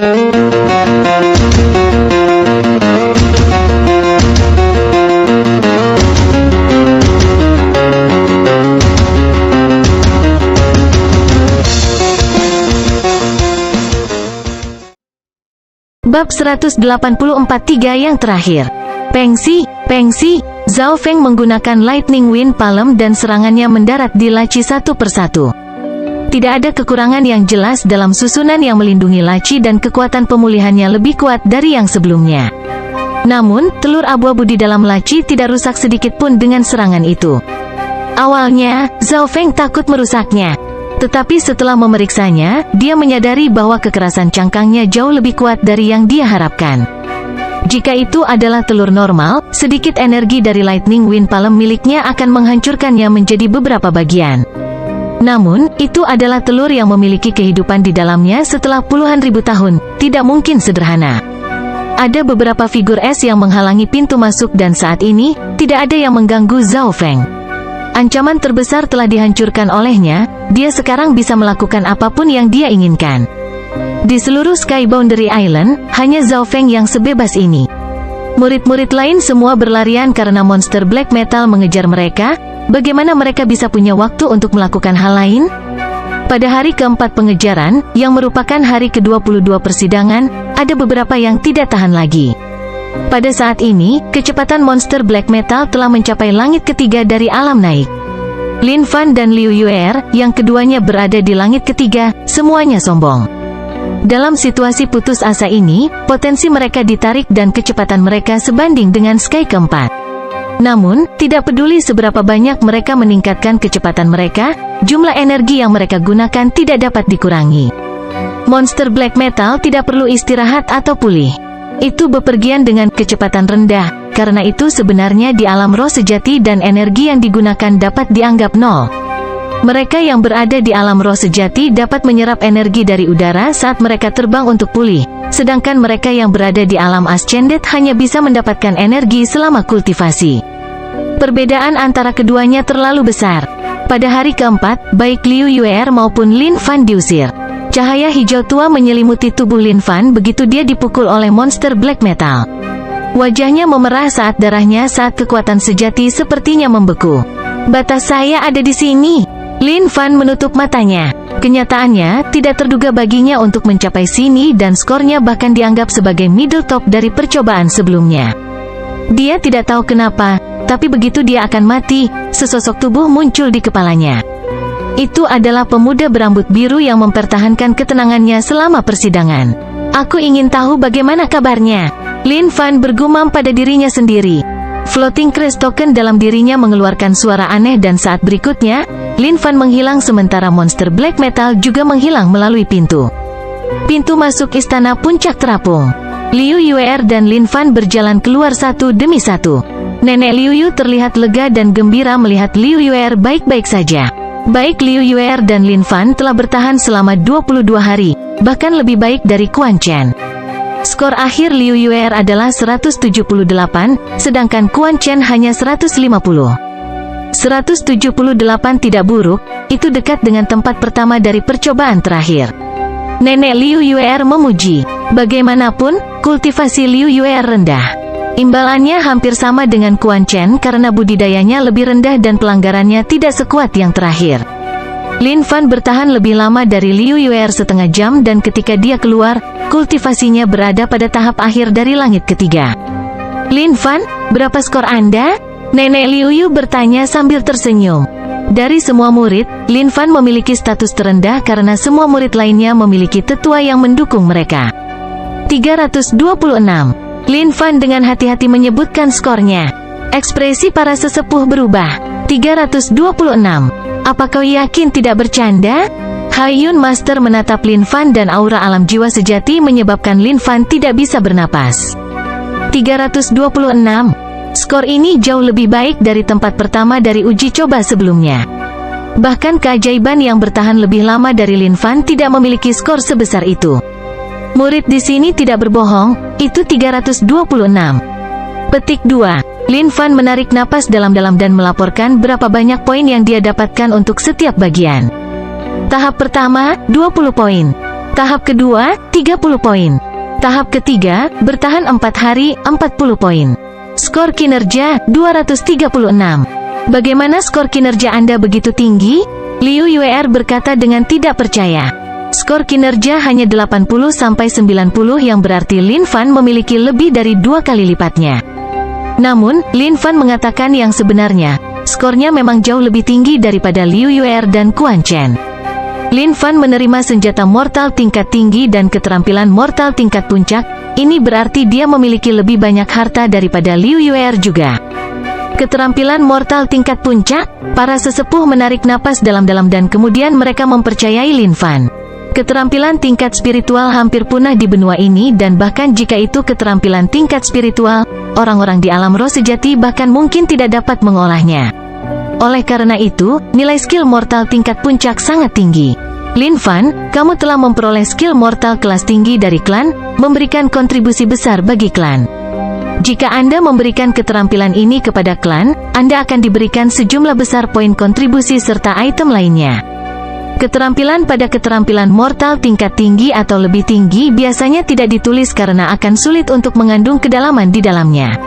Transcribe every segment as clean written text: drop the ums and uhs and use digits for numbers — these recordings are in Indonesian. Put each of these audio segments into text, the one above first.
Bab 184-3 yang terakhir. Pengsi, Zhao Feng menggunakan Lightning Wind Palm dan serangannya mendarat di laci satu persatu. Tidak ada kekurangan yang jelas dalam susunan yang melindungi laci dan kekuatan pemulihannya lebih kuat dari yang sebelumnya. Namun, telur abu-abu di dalam laci tidak rusak sedikit pun dengan serangan itu. Awalnya, Zhao Feng takut merusaknya. Tetapi setelah memeriksanya, dia menyadari bahwa kekerasan cangkangnya jauh lebih kuat dari yang dia harapkan. Jika itu adalah telur normal, sedikit energi dari Lightning Wind Palm miliknya akan menghancurkannya menjadi beberapa bagian. Namun, itu adalah telur yang memiliki kehidupan di dalamnya setelah puluhan ribu tahun, tidak mungkin sederhana. Ada beberapa figur es yang menghalangi pintu masuk dan saat ini, tidak ada yang mengganggu Zhao Feng. Ancaman terbesar telah dihancurkan olehnya, dia sekarang bisa melakukan apapun yang dia inginkan. Di seluruh Sky Boundary Island, hanya Zhao Feng yang sebebas ini. Murid-murid lain semua berlarian karena monster black metal mengejar mereka. Bagaimana mereka bisa punya waktu untuk melakukan hal lain? Pada hari keempat pengejaran, yang merupakan hari ke-22 persidangan, ada beberapa yang tidak tahan lagi. Pada saat ini, kecepatan monster black metal telah mencapai langit ketiga dari alam naik. Lin Fan dan Liu Yuer, yang keduanya berada di langit ketiga, semuanya sombong. Dalam situasi putus asa ini, potensi mereka ditarik dan kecepatan mereka sebanding dengan Sky keempat. Namun, tidak peduli seberapa banyak mereka meningkatkan kecepatan mereka, jumlah energi yang mereka gunakan tidak dapat dikurangi. Monster black metal tidak perlu istirahat atau pulih. Itu bepergian dengan kecepatan rendah, karena itu sebenarnya di alam roh sejati dan energi yang digunakan dapat dianggap nol. Mereka yang berada di alam roh sejati dapat menyerap energi dari udara saat mereka terbang untuk pulih, sedangkan mereka yang berada di alam ascended hanya bisa mendapatkan energi selama kultivasi. Perbedaan antara keduanya terlalu besar. Pada hari keempat, baik Liu Yuer maupun Lin Fan diusir. Cahaya hijau tua menyelimuti tubuh Lin Fan begitu dia dipukul oleh monster black metal. Wajahnya memerah saat darahnya saat kekuatan sejati sepertinya membeku. Batas saya ada di sini. Lin Fan menutup matanya. Kenyataannya, tidak terduga baginya untuk mencapai sini dan skornya bahkan dianggap sebagai middle top dari percobaan sebelumnya. Dia tidak tahu kenapa, tapi begitu dia akan mati, sesosok tubuh muncul di kepalanya. Itu adalah pemuda berambut biru yang mempertahankan ketenangannya selama persidangan. Aku ingin tahu bagaimana kabarnya. Lin Fan bergumam pada dirinya sendiri. Floating Crest Token dalam dirinya mengeluarkan suara aneh dan saat berikutnya, Lin Fan menghilang sementara monster black metal juga menghilang melalui pintu. Pintu masuk istana puncak terapung. Liu Yuer dan Lin Fan berjalan keluar satu demi satu. Nenek Liu Yu terlihat lega dan gembira melihat Liu Yuer baik-baik saja. Baik Liu Yuer dan Lin Fan telah bertahan selama 22 hari, bahkan lebih baik dari Quan Chen. Skor akhir Liu Yuer adalah 178, sedangkan Quan Chen hanya 150. 178 tidak buruk, itu dekat dengan tempat pertama dari percobaan terakhir. Nenek Liu Yuer memuji. Bagaimanapun, kultivasi Liu Yuer rendah. Imbalannya hampir sama dengan Quan Chen karena budidayanya lebih rendah dan pelanggarannya tidak sekuat yang terakhir. Lin Fan bertahan lebih lama dari Liu Yuer setengah jam dan ketika dia keluar, kultivasinya berada pada tahap akhir dari langit ketiga. Lin Fan, berapa skor Anda? Nenek Liu Yu bertanya sambil tersenyum. Dari semua murid, Lin Fan memiliki status terendah karena semua murid lainnya memiliki tetua yang mendukung mereka. 326. Lin Fan dengan hati-hati menyebutkan skornya. Ekspresi para sesepuh berubah. 326. Apa kau yakin tidak bercanda? Haiyun Master menatap Lin Fan dan aura alam jiwa sejati menyebabkan Lin Fan tidak bisa bernapas. 326. Skor ini jauh lebih baik dari tempat pertama dari uji coba sebelumnya. Bahkan keajaiban yang bertahan lebih lama dari Lin Fan tidak memiliki skor sebesar itu. Murid di sini tidak berbohong, itu 326. Petik 2. Lin Fan menarik napas dalam-dalam dan melaporkan berapa banyak poin yang dia dapatkan untuk setiap bagian. Tahap pertama, 20 poin. Tahap kedua, 30 poin. Tahap ketiga, bertahan 4 hari, 40 poin. Skor kinerja, 236. Bagaimana skor kinerja Anda begitu tinggi? Liu Yuer berkata dengan tidak percaya. Skor kinerja hanya 80-90 yang berarti Lin Fan memiliki lebih dari 2 kali lipatnya. Namun, Lin Fan mengatakan yang sebenarnya, skornya memang jauh lebih tinggi daripada Liu Yuer dan Quan Chen. Lin Fan menerima senjata mortal tingkat tinggi dan keterampilan mortal tingkat puncak, ini berarti dia memiliki lebih banyak harta daripada Liu Yuer juga. Keterampilan mortal tingkat puncak, para sesepuh menarik napas dalam-dalam dan kemudian mereka mempercayai Lin Fan. Keterampilan tingkat spiritual hampir punah di benua ini dan bahkan jika itu keterampilan tingkat spiritual, orang-orang di alam roh sejati bahkan mungkin tidak dapat mengolahnya. Oleh karena itu, nilai skill mortal tingkat puncak sangat tinggi. Lin Fan, kamu telah memperoleh skill mortal kelas tinggi dari klan, memberikan kontribusi besar bagi klan. Jika Anda memberikan keterampilan ini kepada klan, Anda akan diberikan sejumlah besar poin kontribusi serta item lainnya. Keterampilan pada keterampilan mortal tingkat tinggi atau lebih tinggi biasanya tidak ditulis karena akan sulit untuk mengandung kedalaman di dalamnya.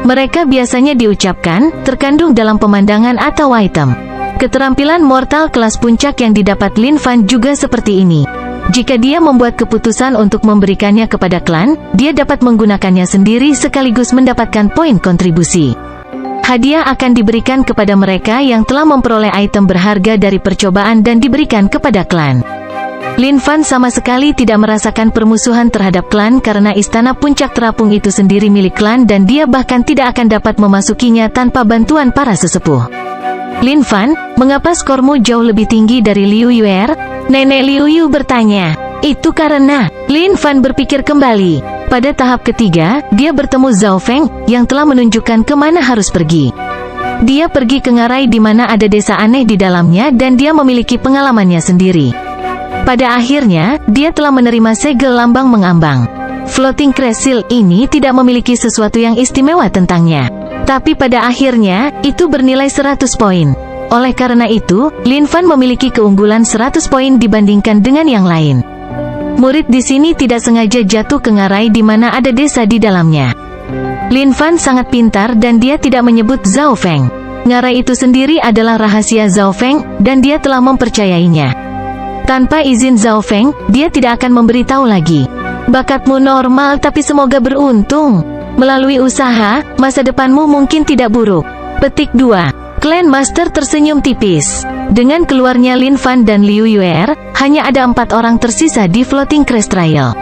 Mereka biasanya diucapkan, terkandung dalam pemandangan atau item. Keterampilan mortal kelas puncak yang didapat Lin Fan juga seperti ini. Jika dia membuat keputusan untuk memberikannya kepada klan, dia dapat menggunakannya sendiri sekaligus mendapatkan poin kontribusi. Hadiah akan diberikan kepada mereka yang telah memperoleh item berharga dari percobaan dan diberikan kepada klan. Lin Fan sama sekali tidak merasakan permusuhan terhadap klan karena istana puncak terapung itu sendiri milik klan dan dia bahkan tidak akan dapat memasukinya tanpa bantuan para sesepuh. Lin Fan, mengapa skormu jauh lebih tinggi dari Liu Yuer? Nenek Liu Yu bertanya. Itu karena, Lin Fan berpikir kembali. Pada tahap ketiga, dia bertemu Zhao Feng, yang telah menunjukkan kemana harus pergi. Dia pergi ke ngarai di mana ada desa aneh di dalamnya dan dia memiliki pengalamannya sendiri. Pada akhirnya, dia telah menerima segel lambang mengambang. Floating Crest ini tidak memiliki sesuatu yang istimewa tentangnya. Tapi pada akhirnya, itu bernilai 100 poin. Oleh karena itu, Lin Fan memiliki keunggulan 100 poin dibandingkan dengan yang lain. Murid di sini tidak sengaja jatuh ke ngarai di mana ada desa di dalamnya. Lin Fan sangat pintar dan dia tidak menyebut Zhao Feng. Ngarai itu sendiri adalah rahasia Zhao Feng, dan dia telah mempercayainya. Tanpa izin Zhao Feng, dia tidak akan memberitahu lagi. Bakatmu normal tapi semoga beruntung. Melalui usaha, masa depanmu mungkin tidak buruk. Petik 2. Clan Master tersenyum tipis. Dengan keluarnya Lin Fan dan Liu Yuer, hanya ada 4 orang tersisa di Floating Crest Trail.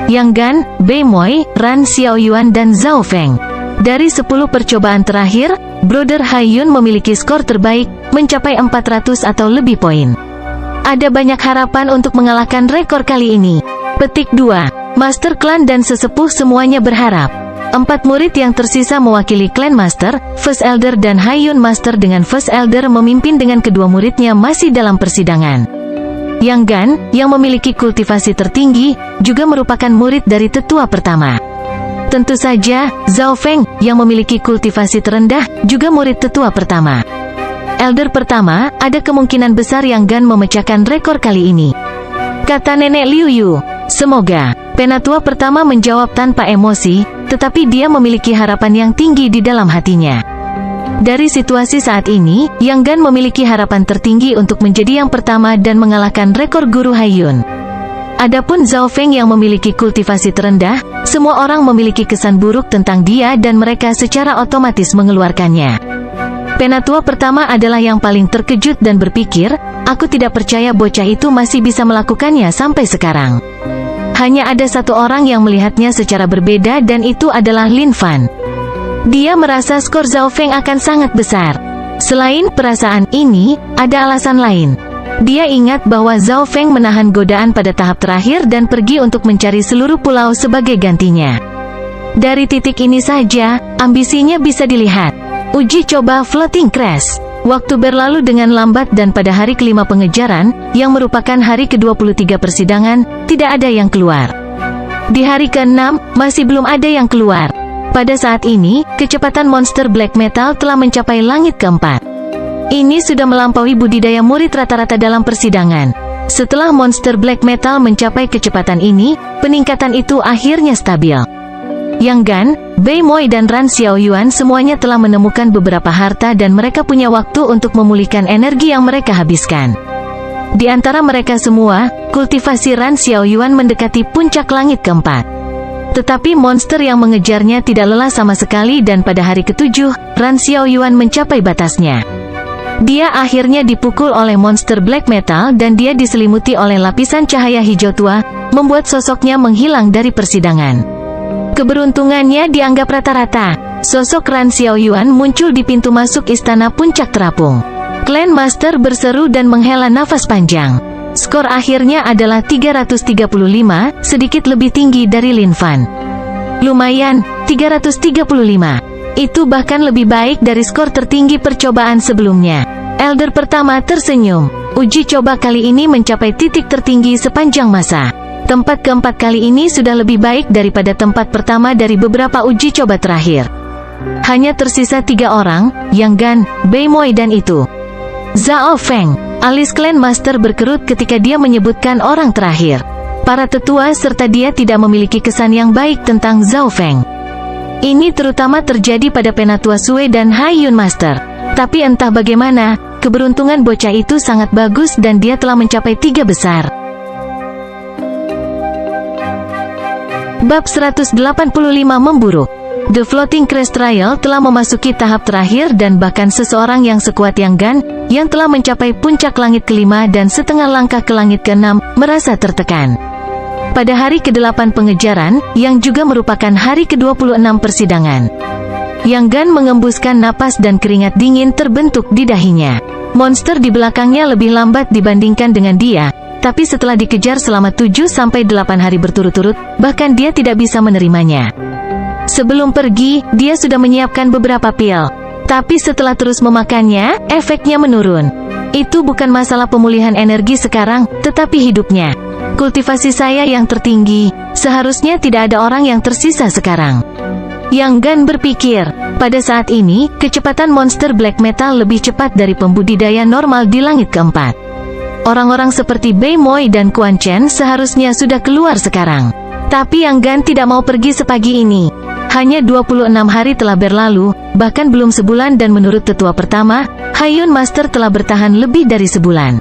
Yang Gan, Bei Moi, Ran Xiaoyuan dan Zhao Feng. Dari 10 percobaan terakhir, Brother Hai Yun memiliki skor terbaik, mencapai 400 atau lebih poin. Ada banyak harapan untuk mengalahkan rekor kali ini. Petik 2. Master Clan dan sesepuh semuanya berharap. 4 murid yang tersisa mewakili Clan Master, First Elder dan Hai Yun Master dengan First Elder memimpin dengan kedua muridnya masih dalam persidangan. Yang Gan, yang memiliki kultivasi tertinggi, juga merupakan murid dari tetua pertama. Tentu saja, Zhao Feng, yang memiliki kultivasi terendah, juga murid tetua pertama. Elder pertama, ada kemungkinan besar Yang Gan memecahkan rekor kali ini. Kata Nenek Liu Yu. Semoga. Penatua pertama menjawab tanpa emosi, tetapi dia memiliki harapan yang tinggi di dalam hatinya. Dari situasi saat ini, Yang Gan memiliki harapan tertinggi untuk menjadi yang pertama dan mengalahkan rekor Guru Hai Yun. Adapun Zhao Feng yang memiliki kultivasi terendah, semua orang memiliki kesan buruk tentang dia dan mereka secara otomatis mengeluarkannya. Penatua pertama adalah yang paling terkejut dan berpikir, aku tidak percaya bocah itu masih bisa melakukannya sampai sekarang. Hanya ada satu orang yang melihatnya secara berbeda dan itu adalah Lin Fan. Dia merasa skor Zhao Feng akan sangat besar. Selain perasaan ini, ada alasan lain. Dia ingat bahwa Zhao Feng menahan godaan pada tahap terakhir dan pergi untuk mencari seluruh pulau sebagai gantinya. Dari titik ini saja, ambisinya bisa dilihat. Uji coba Floating Crest. Waktu berlalu dengan lambat dan pada hari kelima pengejaran, yang merupakan hari ke-23 persidangan, tidak ada yang keluar. Di hari ke-6, masih belum ada yang keluar. Pada saat ini, kecepatan monster black metal telah mencapai langit ke-4. Ini sudah melampaui budidaya murid rata-rata dalam persidangan. Setelah monster black metal mencapai kecepatan ini, peningkatan itu akhirnya stabil. Yang Gan, Bei Moi dan Ran Xiaoyuan semuanya telah menemukan beberapa harta dan mereka punya waktu untuk memulihkan energi yang mereka habiskan. Di antara mereka semua, kultivasi Ran Xiaoyuan mendekati puncak langit keempat. Tetapi monster yang mengejarnya tidak lelah sama sekali dan pada hari ke-7, Ran Xiaoyuan mencapai batasnya. Dia akhirnya dipukul oleh monster black metal dan dia diselimuti oleh lapisan cahaya hijau tua, membuat sosoknya menghilang dari persidangan. Keberuntungannya dianggap rata-rata. Sosok Ran Xiaoyuan muncul di pintu masuk istana puncak terapung. Clan Master berseru dan menghela nafas panjang. Skor akhirnya adalah 335, sedikit lebih tinggi dari Lin Fan. Lumayan, 335. Itu bahkan lebih baik dari skor tertinggi percobaan sebelumnya. Elder pertama tersenyum. Uji coba kali ini mencapai titik tertinggi sepanjang masa. Tempat keempat kali ini sudah lebih baik daripada tempat pertama dari beberapa uji coba terakhir. Hanya tersisa 3 orang, Yang Gan, Bei Moi dan itu. Zhao Feng. Alis Clan Master berkerut ketika dia menyebutkan orang terakhir. Para tetua serta dia tidak memiliki kesan yang baik tentang Zhao Feng. Ini terutama terjadi pada Penatua Sue dan Haiyun Master. Tapi entah bagaimana, keberuntungan bocah itu sangat bagus dan dia telah mencapai 3 besar. Bab 185 memburuk. The Floating Crest Trial telah memasuki tahap terakhir dan bahkan seseorang yang sekuat Yang Gan, yang telah mencapai puncak langit kelima dan setengah langkah ke langit ke-6, merasa tertekan. Pada hari ke-8 pengejaran, yang juga merupakan hari ke-26 persidangan, Yang Gan mengembuskan napas dan keringat dingin terbentuk di dahinya. Monster di belakangnya lebih lambat dibandingkan dengan dia, tapi setelah dikejar selama 7-8 hari berturut-turut, bahkan dia tidak bisa menerimanya. Sebelum pergi, dia sudah menyiapkan beberapa pil. Tapi setelah terus memakannya, efeknya menurun. Itu bukan masalah pemulihan energi sekarang, tetapi hidupnya. Kultivasi saya yang tertinggi, seharusnya tidak ada orang yang tersisa sekarang. Yang Gan berpikir, pada saat ini, kecepatan monster black metal lebih cepat dari pembudidaya normal di langit keempat. Orang-orang seperti Bei Moi dan Quan Chen seharusnya sudah keluar sekarang. Tapi Yang Gan tidak mau pergi sepagi ini. Hanya 26 hari telah berlalu, bahkan belum sebulan dan menurut tetua pertama, Haiyun Master telah bertahan lebih dari sebulan.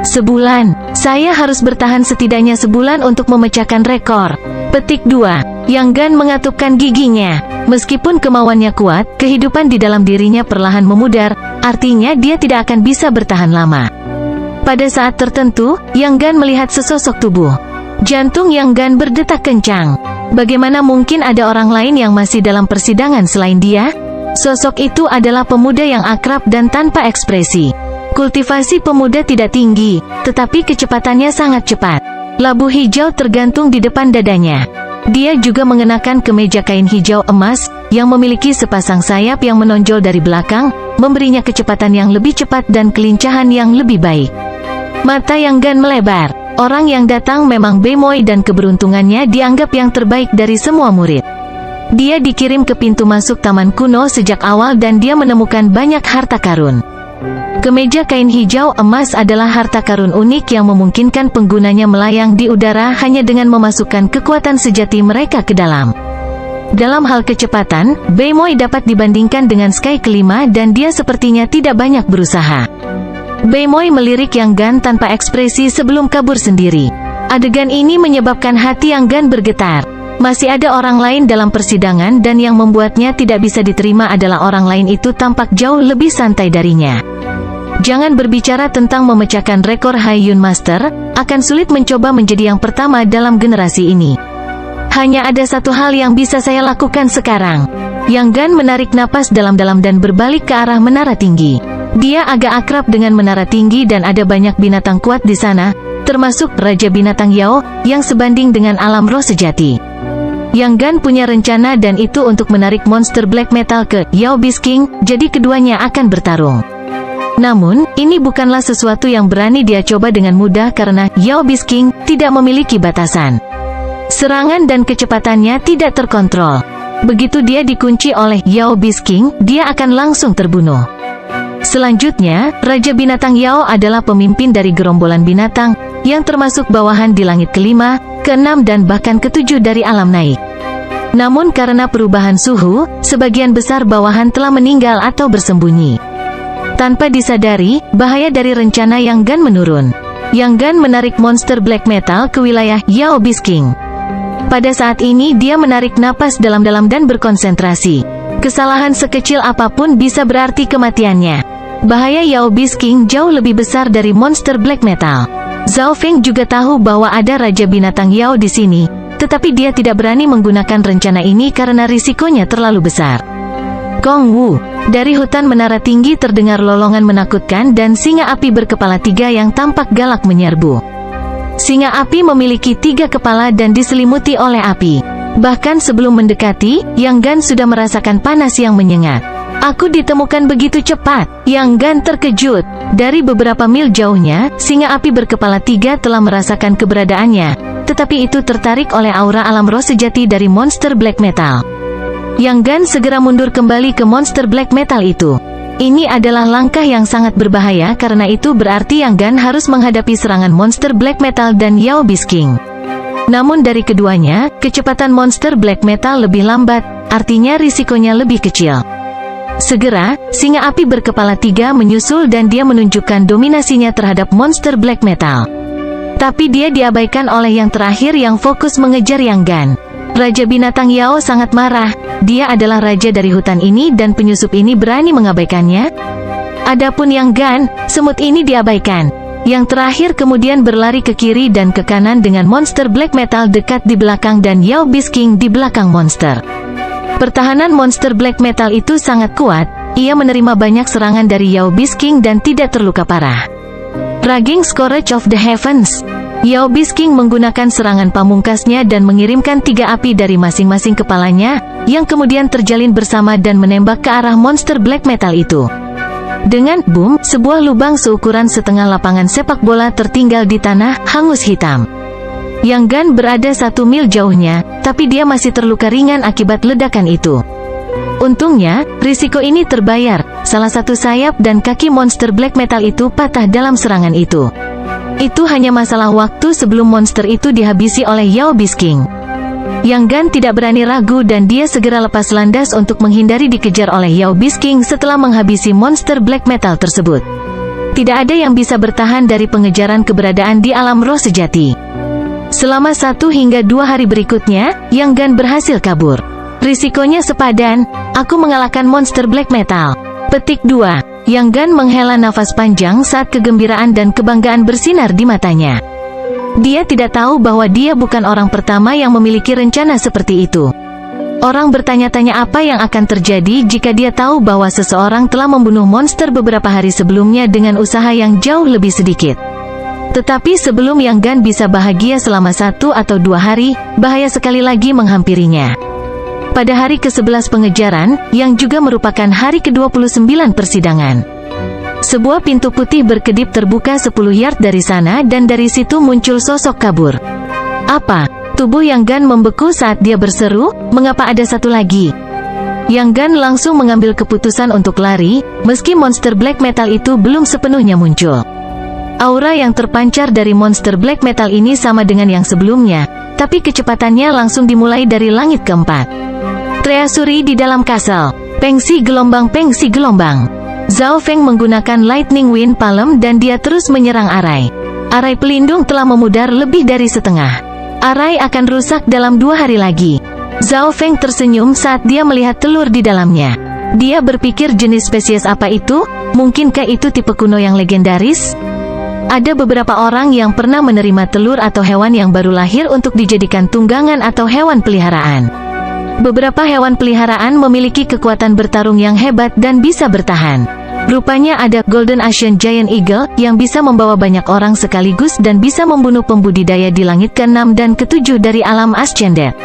Sebulan, saya harus bertahan setidaknya sebulan untuk memecahkan rekor. Petik 2. Yang Gan mengatupkan giginya. Meskipun kemauannya kuat, kehidupan di dalam dirinya perlahan memudar, artinya dia tidak akan bisa bertahan lama. Pada saat tertentu, Yang Gan melihat sesosok tubuh. Jantung Yang Gan berdetak kencang. Bagaimana mungkin ada orang lain yang masih dalam persidangan selain dia? Sosok itu adalah pemuda yang akrab dan tanpa ekspresi. Kultivasi pemuda tidak tinggi, tetapi kecepatannya sangat cepat. Labu hijau tergantung di depan dadanya. Dia juga mengenakan kemeja kain hijau emas, yang memiliki sepasang sayap yang menonjol dari belakang, memberinya kecepatan yang lebih cepat dan kelincahan yang lebih baik. Mata Yang Gan melebar. Orang yang datang memang Bei Moi dan keberuntungannya dianggap yang terbaik dari semua murid. Dia dikirim ke pintu masuk taman kuno sejak awal dan dia menemukan banyak harta karun. Kemeja kain hijau emas adalah harta karun unik yang memungkinkan penggunanya melayang di udara hanya dengan memasukkan kekuatan sejati mereka ke dalam. Dalam hal kecepatan, Bei Moi dapat dibandingkan dengan Sky kelima dan dia sepertinya tidak banyak berusaha. Bei Moi melirik Yang Gan tanpa ekspresi sebelum kabur sendiri. Adegan ini menyebabkan hati Yang Gan bergetar. Masih ada orang lain dalam persidangan dan yang membuatnya tidak bisa diterima adalah orang lain itu tampak jauh lebih santai darinya. Jangan berbicara tentang memecahkan rekor Haiyun Master, akan sulit mencoba menjadi yang pertama dalam generasi ini. Hanya ada satu hal yang bisa saya lakukan sekarang. Yang Gan menarik napas dalam-dalam dan berbalik ke arah menara tinggi. Dia agak akrab dengan menara tinggi dan ada banyak binatang kuat di sana, termasuk Raja Binatang Yao, yang sebanding dengan alam roh sejati. Yang Gan punya rencana dan itu untuk menarik monster black metal ke Yao Beast King, jadi keduanya akan bertarung. Namun, ini bukanlah sesuatu yang berani dia coba dengan mudah karena Yao Beast King tidak memiliki batasan. Serangan dan kecepatannya tidak terkontrol. Begitu dia dikunci oleh Yao Beast King, dia akan langsung terbunuh. Selanjutnya, Raja Binatang Yao adalah pemimpin dari gerombolan binatang, yang termasuk bawahan di langit kelima, keenam dan bahkan ketujuh dari alam naik. Namun karena perubahan suhu, sebagian besar bawahan telah meninggal atau bersembunyi. Tanpa disadari, bahaya dari rencana Yang Gan menurun. Yang Gan menarik monster black metal ke wilayah Yao Beast King. Pada saat ini dia menarik napas dalam-dalam dan berkonsentrasi. Kesalahan sekecil apapun bisa berarti kematiannya. Bahaya Yao Beast King jauh lebih besar dari monster black metal. Zhao Feng juga tahu bahwa ada Raja Binatang Yao di sini, tetapi dia tidak berani menggunakan rencana ini karena risikonya terlalu besar. Kong Wu, dari hutan menara tinggi terdengar lolongan menakutkan dan singa api berkepala 3 yang tampak galak menyerbu. Singa api memiliki 3 kepala dan diselimuti oleh api. Bahkan sebelum mendekati, Yang Gan sudah merasakan panas yang menyengat. Aku ditemukan begitu cepat. Yang Gan terkejut. Dari beberapa mil jauhnya, singa api berkepala 3 telah merasakan keberadaannya, tetapi itu tertarik oleh aura alam roh sejati dari monster black metal. Yang Gan segera mundur kembali ke monster black metal itu. Ini adalah langkah yang sangat berbahaya karena itu berarti Yang Gan harus menghadapi serangan monster black metal dan Yao Beast King. Namun dari keduanya, kecepatan monster black metal lebih lambat, artinya risikonya lebih kecil. Segera, singa api berkepala 3 menyusul dan dia menunjukkan dominasinya terhadap monster black metal. Tapi dia diabaikan oleh yang terakhir yang fokus mengejar Yang Gan. Raja Binatang Yao sangat marah. Dia adalah raja dari hutan ini dan penyusup ini berani mengabaikannya. Adapun Yang Gan, semut ini diabaikan. Yang terakhir kemudian berlari ke kiri dan ke kanan dengan monster black metal dekat di belakang dan Yao Beast King di belakang monster. Pertahanan monster black metal itu sangat kuat. Ia menerima banyak serangan dari Yao Beast King dan tidak terluka parah. Raging Scourge of the Heavens. Yao Beast King menggunakan serangan pamungkasnya dan mengirimkan 3 api dari masing-masing kepalanya, yang kemudian terjalin bersama dan menembak ke arah monster black metal itu. Dengan boom, sebuah lubang seukuran setengah lapangan sepak bola tertinggal di tanah, hangus hitam. Yang Gan berada 1 mil jauhnya, tapi dia masih terluka ringan akibat ledakan itu. Untungnya, risiko ini terbayar. Salah satu sayap dan kaki monster black metal itu patah dalam serangan itu. Itu hanya masalah waktu sebelum monster itu dihabisi oleh Yao Beast King. Yang Gan tidak berani ragu dan dia segera lepas landas untuk menghindari dikejar oleh Yao Beast King setelah menghabisi monster black metal tersebut. Tidak ada yang bisa bertahan dari pengejaran keberadaan di alam roh sejati. Selama 1 hingga 2 hari berikutnya, Yang Gan berhasil kabur. Risikonya sepadan, aku mengalahkan monster black metal. Petik 2. Yang Gan menghela nafas panjang saat kegembiraan dan kebanggaan bersinar di matanya. Dia tidak tahu bahwa dia bukan orang pertama yang memiliki rencana seperti itu. Orang bertanya-tanya apa yang akan terjadi jika dia tahu bahwa seseorang telah membunuh monster beberapa hari sebelumnya dengan usaha yang jauh lebih sedikit. Tetapi sebelum Yang Gan bisa bahagia selama 1 atau 2 hari, bahaya sekali lagi menghampirinya. Pada hari ke-11 pengejaran, yang juga merupakan hari ke-29 persidangan, sebuah pintu putih berkedip terbuka 10 yard dari sana dan dari situ muncul sosok kabur. Apa? Tubuh Yang Gan membeku saat dia berseru, mengapa ada satu lagi? Yang Gan langsung mengambil keputusan untuk lari, meski monster black metal itu belum sepenuhnya muncul. Aura yang terpancar dari monster black metal ini sama dengan yang sebelumnya, tapi kecepatannya langsung dimulai dari langit keempat. Treasuri di dalam kastel. Pengsi gelombang, pengsi gelombang. Zhao Feng menggunakan Lightning Wind Palm dan dia terus menyerang arai. Arai pelindung telah memudar lebih dari setengah. Arai akan rusak dalam 2 hari lagi. Zhao Feng tersenyum saat dia melihat telur di dalamnya. Dia berpikir jenis spesies apa itu? Mungkinkah itu tipe kuno yang legendaris? Ada beberapa orang yang pernah menerima telur atau hewan yang baru lahir untuk dijadikan tunggangan atau hewan peliharaan. Beberapa hewan peliharaan memiliki kekuatan bertarung yang hebat dan bisa bertahan. Rupanya ada Golden Asian Giant Eagle yang bisa membawa banyak orang sekaligus dan bisa membunuh pembudidaya di langit ke-6 dan ke-7 dari alam Ascended.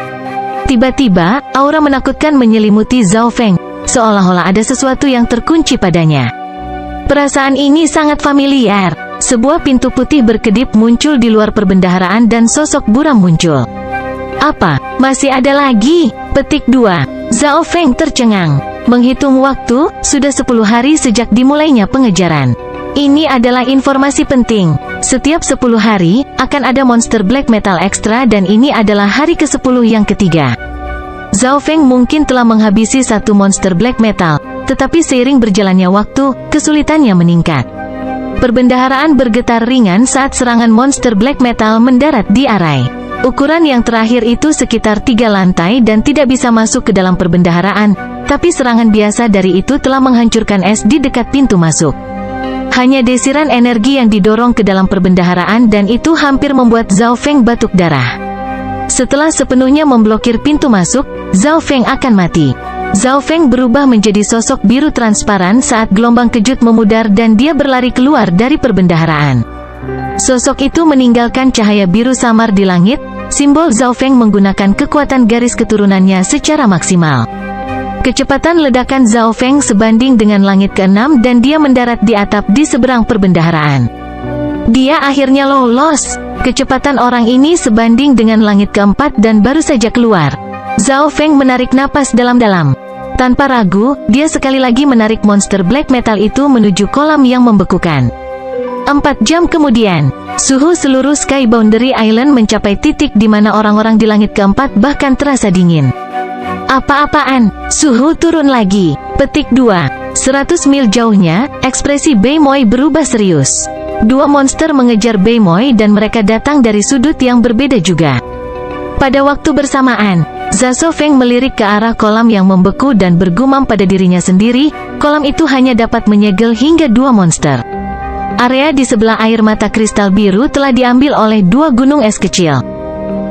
Tiba-tiba, aura menakutkan menyelimuti Zhao Feng, seolah-olah ada sesuatu yang terkunci padanya. Perasaan ini sangat familiar. Sebuah pintu putih berkedip muncul di luar perbendaharaan dan sosok buram muncul. Apa? Masih ada lagi? Petik 2. Zhao Feng tercengang. Menghitung waktu, sudah 10 hari sejak dimulainya pengejaran. Ini adalah informasi penting. Setiap 10 hari, akan ada monster black metal ekstra dan ini adalah hari ke-10 yang ketiga. Zhao Feng mungkin telah menghabisi satu monster black metal, tetapi seiring berjalannya waktu, kesulitannya meningkat. Perbendaharaan bergetar ringan saat serangan monster black metal mendarat di arai. Ukuran yang terakhir itu sekitar 3 lantai dan tidak bisa masuk ke dalam perbendaharaan, tapi serangan biasa dari itu telah menghancurkan es di dekat pintu masuk. Hanya desiran energi yang didorong ke dalam perbendaharaan dan itu hampir membuat Zhao Feng batuk darah. Setelah sepenuhnya memblokir pintu masuk, Zhao Feng akan mati. Zhao Feng berubah menjadi sosok biru transparan saat gelombang kejut memudar dan dia berlari keluar dari perbendaharaan. Sosok itu meninggalkan cahaya biru samar di langit, simbol Zhao Feng menggunakan kekuatan garis keturunannya secara maksimal. Kecepatan ledakan Zhao Feng sebanding dengan langit ke-6 dan dia mendarat di atap di seberang perbendaharaan. Dia akhirnya lolos. Kecepatan orang ini sebanding dengan langit ke-4 dan baru saja keluar. Zhao Feng menarik napas dalam-dalam. Tanpa ragu, dia sekali lagi menarik monster black metal itu menuju kolam yang membekukan. 4 jam kemudian, suhu seluruh Sky Boundary Island mencapai titik di mana orang-orang di langit ke-4 bahkan terasa dingin. Apa-apaan, suhu turun lagi. Petik 2. 100 mil jauhnya, ekspresi Beimoy berubah serius. Dua monster mengejar Beimoy dan mereka datang dari sudut yang berbeda juga. Pada waktu bersamaan, Zhao Feng melirik ke arah kolam yang membeku dan bergumam pada dirinya sendiri, kolam itu hanya dapat menyegel hingga 2 monster. Area di sebelah air mata kristal biru telah diambil oleh 2 gunung es kecil.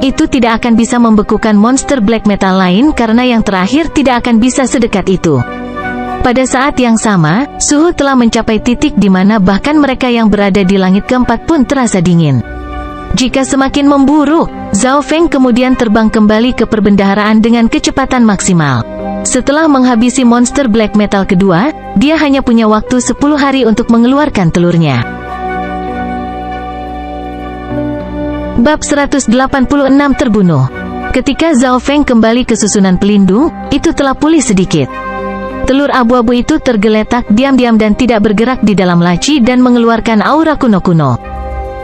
Itu tidak akan bisa membekukan monster black metal lain karena yang terakhir tidak akan bisa sedekat itu. Pada saat yang sama, suhu telah mencapai titik di mana bahkan mereka yang berada di langit ke-4 pun terasa dingin. Jika semakin memburuk, Zhao Feng kemudian terbang kembali ke perbendaharaan dengan kecepatan maksimal. Setelah menghabisi monster black metal kedua, dia hanya punya waktu 10 hari untuk mengeluarkan telurnya. Bab 186 terbunuh. Ketika Zhao Feng kembali ke susunan pelindung, itu telah pulih sedikit. Telur abu-abu itu tergeletak diam-diam dan tidak bergerak di dalam laci dan mengeluarkan aura kuno-kuno.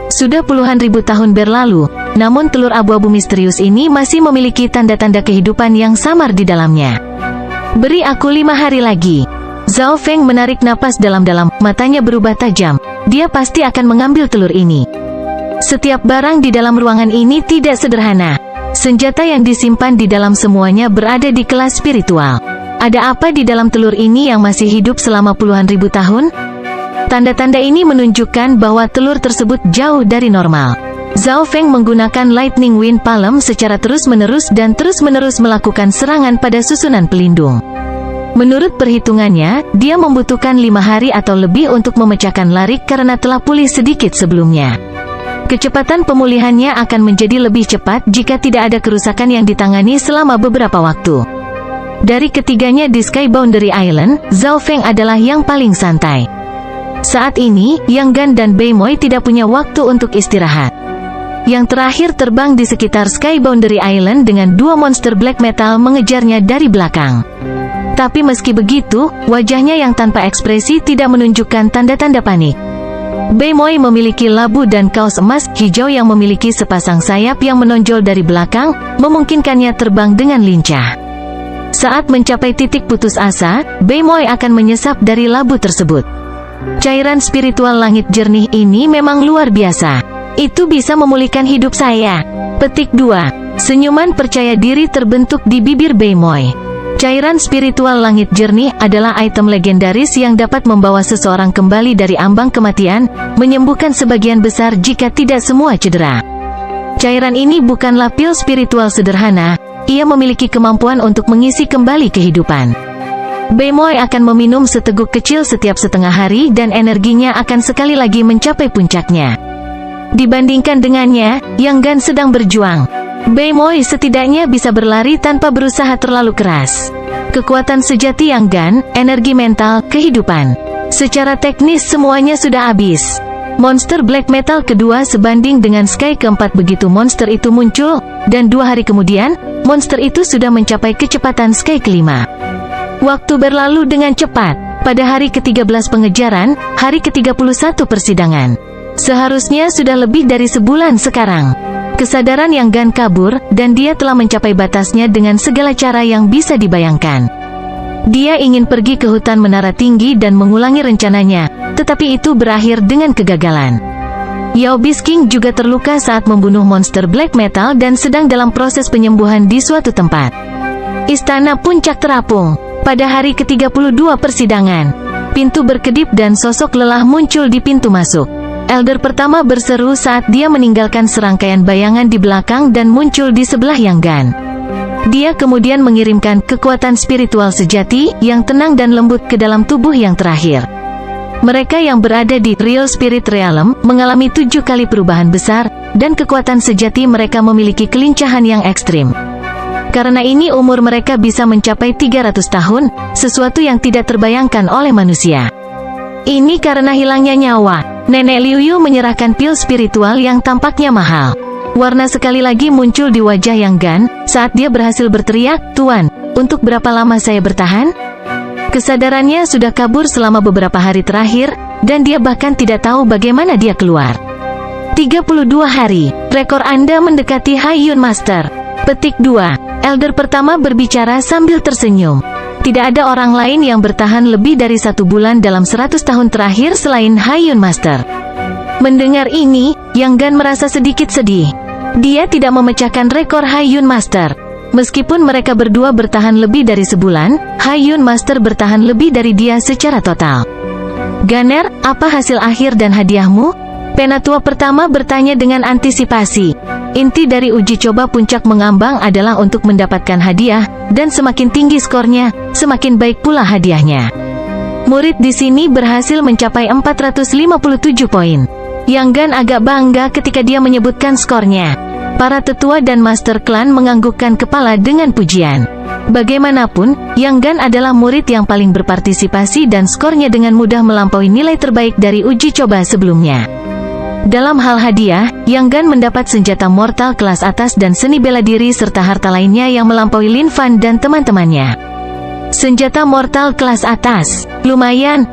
Sudah puluhan ribu tahun berlalu, namun telur abu-abu misterius ini masih memiliki tanda-tanda kehidupan yang samar di dalamnya. Beri aku 5 hari lagi. Zhao Feng menarik napas dalam-dalam, matanya berubah tajam. Dia pasti akan mengambil telur ini. Setiap barang di dalam ruangan ini tidak sederhana. Senjata yang disimpan di dalam semuanya berada di kelas spiritual. Ada apa di dalam telur ini yang masih hidup selama puluhan ribu tahun? Tanda-tanda ini menunjukkan bahwa telur tersebut jauh dari normal. Zhao Feng menggunakan Lightning Wind Palm secara terus-menerus dan terus-menerus melakukan serangan pada susunan pelindung. Menurut perhitungannya, dia membutuhkan 5 hari atau lebih untuk memecahkan larik karena telah pulih sedikit sebelumnya. Kecepatan pemulihannya akan menjadi lebih cepat jika tidak ada kerusakan yang ditangani selama beberapa waktu. Dari ketiganya di Sky Boundary Island, Zhao Feng adalah yang paling santai. Saat ini, Yang Gan dan Beimoy tidak punya waktu untuk istirahat. Yang terakhir terbang di sekitar Sky Boundary Island dengan 2 monster black metal mengejarnya dari belakang. Tapi meski begitu, wajahnya yang tanpa ekspresi tidak menunjukkan tanda-tanda panik. Beimoy memiliki labu dan kaos emas hijau yang memiliki sepasang sayap yang menonjol dari belakang, memungkinkannya terbang dengan lincah. Saat mencapai titik putus asa, Beimoy akan menyesap dari labu tersebut. Cairan spiritual langit jernih ini memang luar biasa. Itu bisa memulihkan hidup saya. Petik 2. Senyuman percaya diri terbentuk di bibir Beimoy. Cairan spiritual langit jernih adalah item legendaris yang dapat membawa seseorang kembali dari ambang kematian, menyembuhkan sebagian besar jika tidak semua cedera. Cairan ini bukanlah pil spiritual sederhana, ia memiliki kemampuan untuk mengisi kembali kehidupan. Beimoy akan meminum seteguk kecil setiap setengah hari dan energinya akan sekali lagi mencapai puncaknya. Dibandingkan dengannya, Yang Gan sedang berjuang. Beimoy setidaknya bisa berlari tanpa berusaha terlalu keras. Kekuatan sejati Yang Gan, energi mental, kehidupan. Secara teknis semuanya sudah habis. Monster black metal kedua sebanding dengan Sky keempat begitu monster itu muncul, dan 2 hari kemudian, monster itu sudah mencapai kecepatan Sky kelima. Waktu berlalu dengan cepat. Pada hari ke-13 pengejaran, hari ke-31 persidangan. Seharusnya sudah lebih dari sebulan sekarang. Kesadaran Yang Gan kabur, dan dia telah mencapai batasnya dengan segala cara yang bisa dibayangkan. Dia ingin pergi ke hutan menara tinggi dan mengulangi rencananya, tetapi itu berakhir dengan kegagalan. Yao Bisking juga terluka saat membunuh monster black metal dan sedang dalam proses penyembuhan di suatu tempat. Istana Puncak terapung. Pada hari ke-32 persidangan, pintu berkedip dan sosok lelah muncul di pintu masuk. Elder pertama berseru saat dia meninggalkan serangkaian bayangan di belakang dan muncul di sebelah Yang Gan. Dia kemudian mengirimkan kekuatan spiritual sejati yang tenang dan lembut ke dalam tubuh yang terakhir. Mereka yang berada di Real Spirit Realm mengalami 7 kali perubahan besar, dan kekuatan sejati mereka memiliki kelincahan yang ekstrim. Karena ini umur mereka bisa mencapai 300 tahun, sesuatu yang tidak terbayangkan oleh manusia. Ini karena hilangnya nyawa. Nenek Liu Yu menyerahkan pil spiritual yang tampaknya mahal. Warna sekali lagi muncul di wajah Yang Gan, saat dia berhasil berteriak, "Tuan, untuk berapa lama saya bertahan?" Kesadarannya sudah kabur selama beberapa hari terakhir, dan dia bahkan tidak tahu bagaimana dia keluar. 32 hari, rekor Anda mendekati Hai Yun Master. Petik 2. Elder pertama berbicara sambil tersenyum. Tidak ada orang lain yang bertahan lebih dari 1 bulan dalam 100 tahun terakhir selain Hai Yun Master. Mendengar ini, Yang Gan merasa sedikit sedih. Dia tidak memecahkan rekor Hai Yun Master. Meskipun mereka berdua bertahan lebih dari sebulan, Hai Yun Master bertahan lebih dari dia secara total. "Ganer, apa hasil akhir dan hadiahmu?" Penatua pertama bertanya dengan antisipasi. Inti dari uji coba puncak mengambang adalah untuk mendapatkan hadiah, dan semakin tinggi skornya, semakin baik pula hadiahnya. Murid di sini berhasil mencapai 457 poin. Yang Gan agak bangga ketika dia menyebutkan skornya. Para tetua dan master klan menganggukkan kepala dengan pujian. Bagaimanapun, Yang Gan adalah murid yang paling berpartisipasi dan skornya dengan mudah melampaui nilai terbaik dari uji coba sebelumnya. Dalam hal hadiah, Yang Gan mendapat senjata mortal kelas atas dan seni bela diri serta harta lainnya yang melampaui Lin Fan dan teman-temannya. Senjata mortal kelas atas. Lumayan.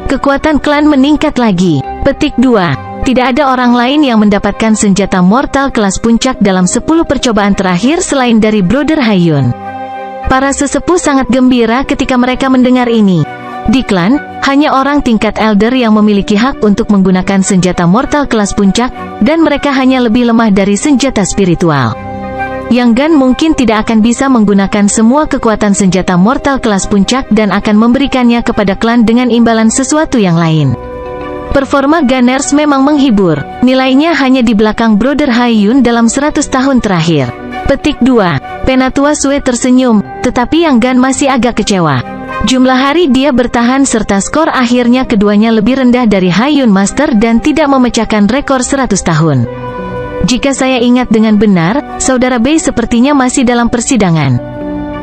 Kekuatan klan meningkat lagi. Petik 2. Tidak ada orang lain yang mendapatkan senjata mortal kelas puncak dalam 10 percobaan terakhir selain dari Brother Hai Yun. Para sesepuh sangat gembira ketika mereka mendengar ini. Di klan, hanya orang tingkat elder yang memiliki hak untuk menggunakan senjata mortal kelas puncak, dan mereka hanya lebih lemah dari senjata spiritual. Yang Gan mungkin tidak akan bisa menggunakan semua kekuatan senjata mortal kelas puncak dan akan memberikannya kepada klan dengan imbalan sesuatu yang lain. Performa Gunners memang menghibur. Nilainya hanya di belakang Brother Hai Yun dalam 100 tahun terakhir. Petik 2. Penatua Sue tersenyum, tetapi Yang Gan masih agak kecewa. Jumlah hari dia bertahan serta skor akhirnya keduanya lebih rendah dari Hai Yun Master dan tidak memecahkan rekor 100 tahun. Jika saya ingat dengan benar, Saudara Bei sepertinya masih dalam persidangan.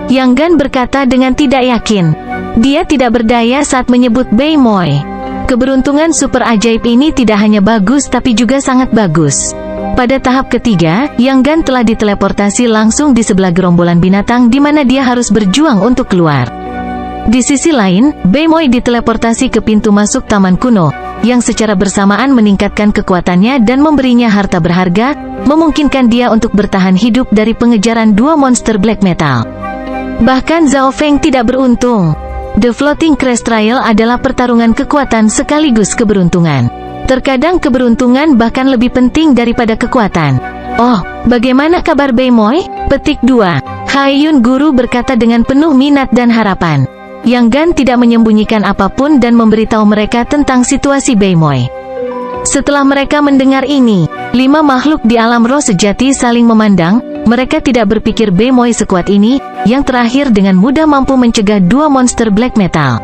Yang Gan berkata dengan tidak yakin. Dia tidak berdaya saat menyebut Bei Moi. Keberuntungan super ajaib ini tidak hanya bagus tapi juga sangat bagus. Pada tahap ketiga, Yang Gan telah diteleportasi langsung di sebelah gerombolan binatang di mana dia harus berjuang untuk keluar. Di sisi lain, Bei Moi diteleportasi ke pintu masuk taman kuno, yang secara bersamaan meningkatkan kekuatannya dan memberinya harta berharga, memungkinkan dia untuk bertahan hidup dari pengejaran 2 monster black metal. Bahkan Zhao Feng tidak beruntung. The Floating Crest Trial adalah pertarungan kekuatan sekaligus keberuntungan. Terkadang keberuntungan bahkan lebih penting daripada kekuatan. "Oh, bagaimana kabar Bei Moi?" Petik 2. Hai Yun Guru berkata dengan penuh minat dan harapan. Yang Gan tidak menyembunyikan apapun dan memberitahu mereka tentang situasi Bei Moi. Setelah mereka mendengar ini, 5 makhluk di alam roh sejati saling memandang. Mereka tidak berpikir Bei Moi sekuat ini, yang terakhir dengan mudah mampu mencegah 2 monster black metal.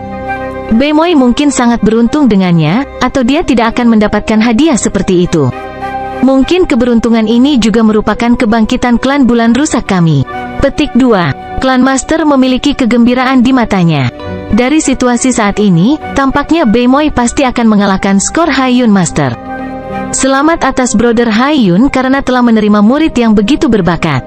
Bei Moi mungkin sangat beruntung dengannya, atau dia tidak akan mendapatkan hadiah seperti itu. Mungkin keberuntungan ini juga merupakan kebangkitan klan bulan rusak kami. Petik 2. Klan Master memiliki kegembiraan di matanya. Dari situasi saat ini, tampaknya Bei Moi pasti akan mengalahkan skor Hai Yun Master. Selamat atas Brother Hai Yun karena telah menerima murid yang begitu berbakat.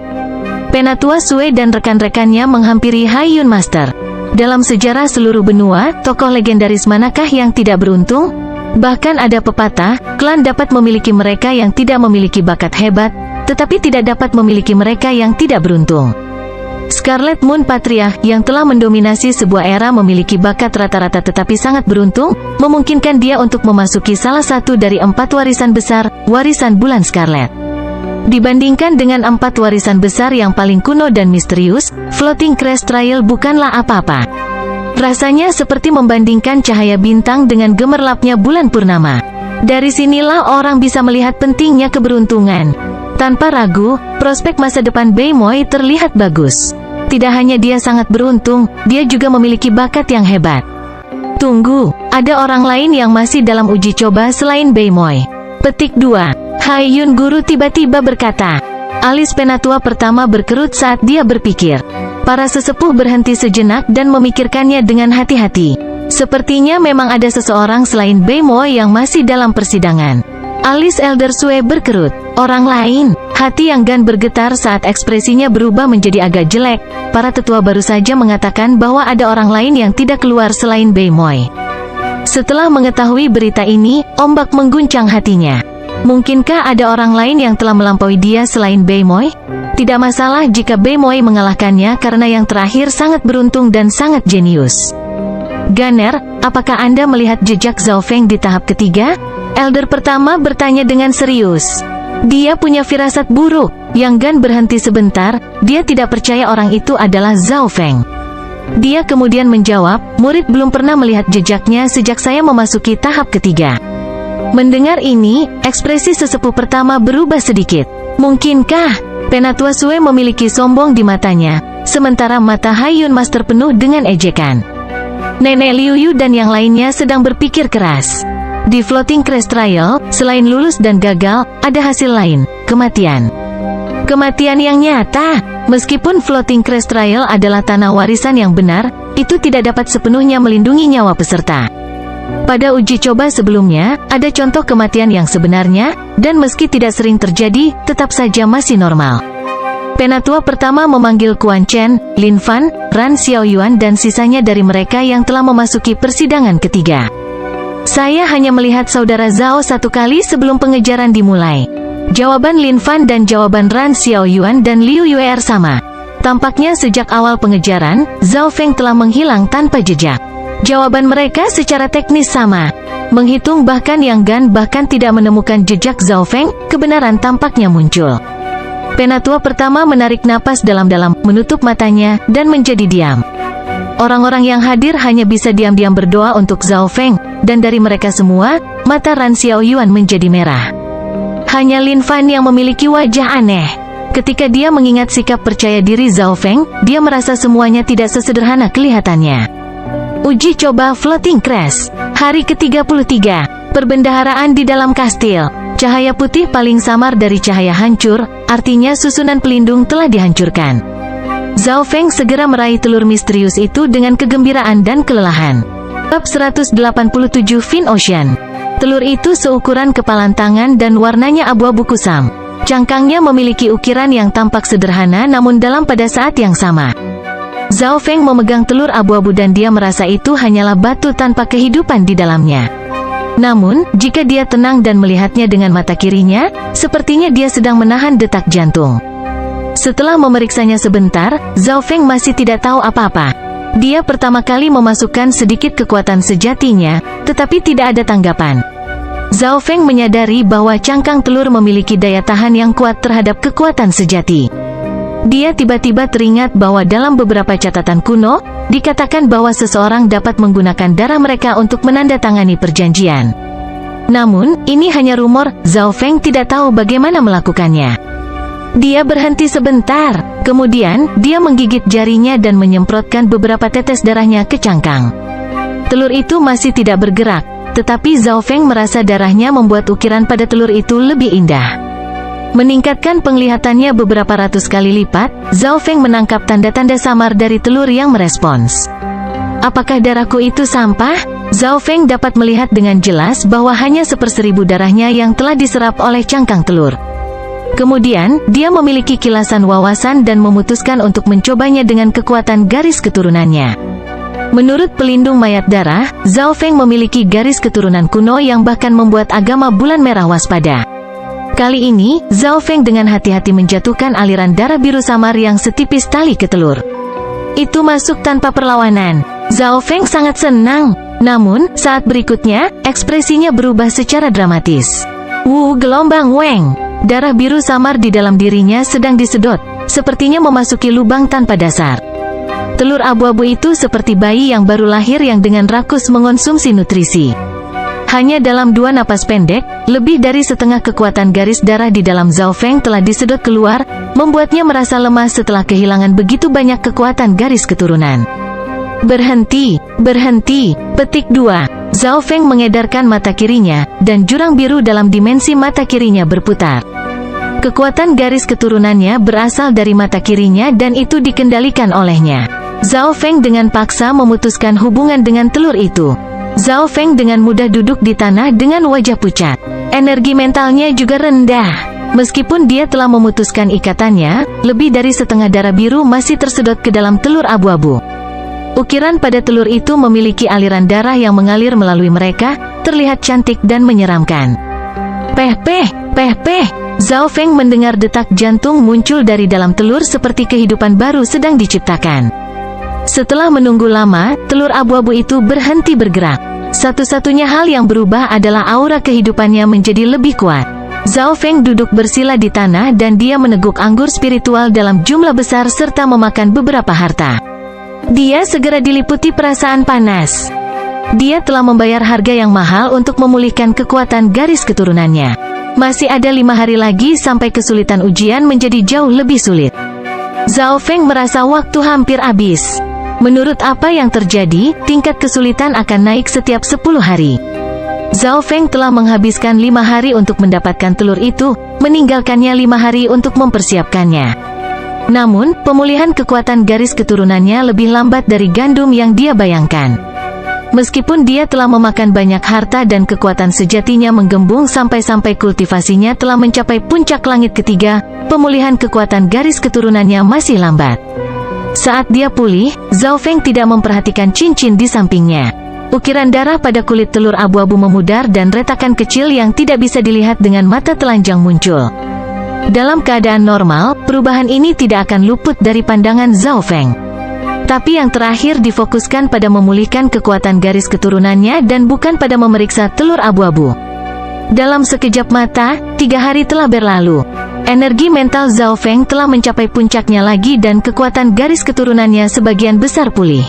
Penatua Sue dan rekan-rekannya menghampiri Hai Yun Master. Dalam sejarah seluruh benua, tokoh legendaris manakah yang tidak beruntung? Bahkan ada pepatah, klan dapat memiliki mereka yang tidak memiliki bakat hebat, tetapi tidak dapat memiliki mereka yang tidak beruntung. Scarlet Moon Patriarch yang telah mendominasi sebuah era memiliki bakat rata-rata tetapi sangat beruntung, memungkinkan dia untuk memasuki salah satu dari 4 warisan besar, warisan bulan Scarlet. Dibandingkan dengan 4 warisan besar yang paling kuno dan misterius, Floating Crest Trail bukanlah apa-apa. Rasanya seperti membandingkan cahaya bintang dengan gemerlapnya bulan purnama. Dari sinilah orang bisa melihat pentingnya keberuntungan. Tanpa ragu, prospek masa depan Beimoy terlihat bagus. Tidak hanya dia sangat beruntung, dia juga memiliki bakat yang hebat. Tunggu, ada orang lain yang masih dalam uji coba selain Beimoy. Petik 2. Haiyun Guru tiba-tiba berkata. Alis penatua pertama berkerut saat dia berpikir. Para sesepuh berhenti sejenak dan memikirkannya dengan hati-hati. Sepertinya memang ada seseorang selain Beimoy yang masih dalam persidangan. Alis Elder Sue berkerut. Orang lain, hati yang Gan bergetar saat ekspresinya berubah menjadi agak jelek. Para tetua baru saja mengatakan bahwa ada orang lain yang tidak keluar selain Beimoy. Setelah mengetahui berita ini, ombak mengguncang hatinya. Mungkinkah ada orang lain yang telah melampaui dia selain Beimoy? Tidak masalah jika Beimoy mengalahkannya karena yang terakhir sangat beruntung dan sangat jenius. Gunner, apakah Anda melihat jejak Zhao Feng di tahap ketiga? Elder pertama bertanya dengan serius. Dia punya firasat buruk. Yang Gan berhenti sebentar, dia tidak percaya orang itu adalah Zhao Feng. Dia kemudian menjawab, murid belum pernah melihat jejaknya sejak saya memasuki tahap ketiga. Mendengar ini, ekspresi sesepuh pertama berubah sedikit. Mungkinkah Penatua Sue memiliki sombong di matanya, sementara mata Haiyun Master penuh dengan ejekan. Nenek Liu Yu dan yang lainnya sedang berpikir keras. Di Floating Crest Trial, selain lulus dan gagal, ada hasil lain, kematian. Kematian yang nyata. Meskipun Floating Crest Trial adalah tanah warisan yang benar, itu tidak dapat sepenuhnya melindungi nyawa peserta. Pada uji coba sebelumnya, ada contoh kematian yang sebenarnya, dan meski tidak sering terjadi, tetap saja masih normal. Penatua pertama memanggil Quan Chen, Lin Fan, Ran Xiaoyuan dan sisanya dari mereka yang telah memasuki persidangan ketiga. Saya hanya melihat saudara Zhao satu kali sebelum pengejaran dimulai. Jawaban Lin Fan dan jawaban Ran Xiaoyuan dan Liu Yuer sama. Tampaknya sejak awal pengejaran, Zhao Feng telah menghilang tanpa jejak. Jawaban mereka secara teknis sama. Menghitung bahkan Yang Gan bahkan tidak menemukan jejak Zhao Feng, kebenaran tampaknya muncul. Penatua pertama menarik napas dalam-dalam, menutup matanya, dan menjadi diam. Orang-orang yang hadir hanya bisa diam-diam berdoa untuk Zhao Feng, dan dari mereka semua, mata Ran Xiaoyuan menjadi merah. Hanya Lin Fan yang memiliki wajah aneh. Ketika dia mengingat sikap percaya diri Zhao Feng, dia merasa semuanya tidak sesederhana kelihatannya. Uji coba Floating Crest. Hari ke-33. Perbendaharaan di dalam kastil. Cahaya putih paling samar dari cahaya hancur, artinya susunan pelindung telah dihancurkan. Zhao Feng segera meraih telur misterius itu dengan kegembiraan dan kelelahan. Bab 187 Fin Ocean. Telur itu seukuran kepalan tangan dan warnanya abu-abu kusam. Cangkangnya memiliki ukiran yang tampak sederhana namun dalam pada saat yang sama. Zhao Feng memegang telur abu-abu dan dia merasa itu hanyalah batu tanpa kehidupan di dalamnya. Namun, jika dia tenang dan melihatnya dengan mata kirinya, sepertinya dia sedang menahan detak jantung. Setelah memeriksanya sebentar, Zhao Feng masih tidak tahu apa-apa. Dia pertama kali memasukkan sedikit kekuatan sejatinya, tetapi tidak ada tanggapan. Zhao Feng menyadari bahwa cangkang telur memiliki daya tahan yang kuat terhadap kekuatan sejati. Dia tiba-tiba teringat bahwa dalam beberapa catatan kuno, dikatakan bahwa seseorang dapat menggunakan darah mereka untuk menandatangani perjanjian. Namun, ini hanya rumor, Zhao Feng tidak tahu bagaimana melakukannya. Dia berhenti sebentar, kemudian, dia menggigit jarinya dan menyemprotkan beberapa tetes darahnya ke cangkang. Telur itu masih tidak bergerak, tetapi Zhao Feng merasa darahnya membuat ukiran pada telur itu lebih indah. Meningkatkan penglihatannya beberapa ratus kali lipat, Zhao Feng menangkap tanda-tanda samar dari telur yang merespons. Apakah darahku itu sampah? Zhao Feng dapat melihat dengan jelas bahwa hanya 1/1000 darahnya yang telah diserap oleh cangkang telur. Kemudian, dia memiliki kilasan wawasan dan memutuskan untuk mencobanya dengan kekuatan garis keturunannya. Menurut pelindung mayat darah, Zhao Feng memiliki garis keturunan kuno yang bahkan membuat agama bulan merah waspada. Kali ini, Zhao Feng dengan hati-hati menjatuhkan aliran darah biru samar yang setipis tali ketelur. Itu masuk tanpa perlawanan. Zhao Feng sangat senang. Namun, saat berikutnya, ekspresinya berubah secara dramatis. Gelombang Weng. Darah biru samar di dalam dirinya sedang disedot, sepertinya memasuki lubang tanpa dasar. Telur abu-abu itu seperti bayi yang baru lahir yang dengan rakus mengonsumsi nutrisi. Hanya dalam 2 napas pendek, lebih dari setengah kekuatan garis darah di dalam Zhao Feng telah disedot keluar, membuatnya merasa lemah setelah kehilangan begitu banyak kekuatan garis keturunan. Berhenti, berhenti. Petik 2. Zhao Feng mengedarkan mata kirinya, dan jurang biru dalam dimensi mata kirinya berputar. Kekuatan garis keturunannya berasal dari mata kirinya dan itu dikendalikan olehnya. Zhao Feng dengan paksa memutuskan hubungan dengan telur itu. Zhao Feng dengan mudah duduk di tanah dengan wajah pucat. Energi mentalnya juga rendah. Meskipun dia telah memutuskan ikatannya, lebih dari setengah darah biru masih tersedot ke dalam telur abu-abu. Ukiran pada telur itu memiliki aliran darah yang mengalir melalui mereka, terlihat cantik dan menyeramkan. Peh. Zhao Feng mendengar detak jantung muncul dari dalam telur seperti kehidupan baru sedang diciptakan. Setelah menunggu lama, telur abu-abu itu berhenti bergerak. Satu-satunya hal yang berubah adalah aura kehidupannya menjadi lebih kuat. Zhao Feng duduk bersila di tanah dan dia meneguk anggur spiritual dalam jumlah besar serta memakan beberapa harta. Dia segera diliputi perasaan panas. Dia telah membayar harga yang mahal untuk memulihkan kekuatan garis keturunannya. Masih ada 5 hari lagi sampai kesulitan ujian menjadi jauh lebih sulit. Zhao Feng merasa waktu hampir habis. Menurut apa yang terjadi, tingkat kesulitan akan naik setiap 10 hari. Zhao Feng telah menghabiskan 5 hari untuk mendapatkan telur itu, meninggalkannya 5 hari untuk mempersiapkannya. Namun, pemulihan kekuatan garis keturunannya lebih lambat dari gandum yang dia bayangkan. Meskipun dia telah memakan banyak harta dan kekuatan sejatinya menggembung sampai-sampai kultivasinya telah mencapai puncak langit ketiga, pemulihan kekuatan garis keturunannya masih lambat. Saat dia pulih, Zhao Feng tidak memperhatikan cincin di sampingnya. Ukiran darah pada kulit telur abu-abu memudar dan retakan kecil yang tidak bisa dilihat dengan mata telanjang muncul. Dalam keadaan normal, perubahan ini tidak akan luput dari pandangan Zhao Feng. Tapi yang terakhir difokuskan pada memulihkan kekuatan garis keturunannya dan bukan pada memeriksa telur abu-abu. Dalam sekejap mata, 3 hari telah berlalu. Energi mental Zhao Feng telah mencapai puncaknya lagi dan kekuatan garis keturunannya sebagian besar pulih.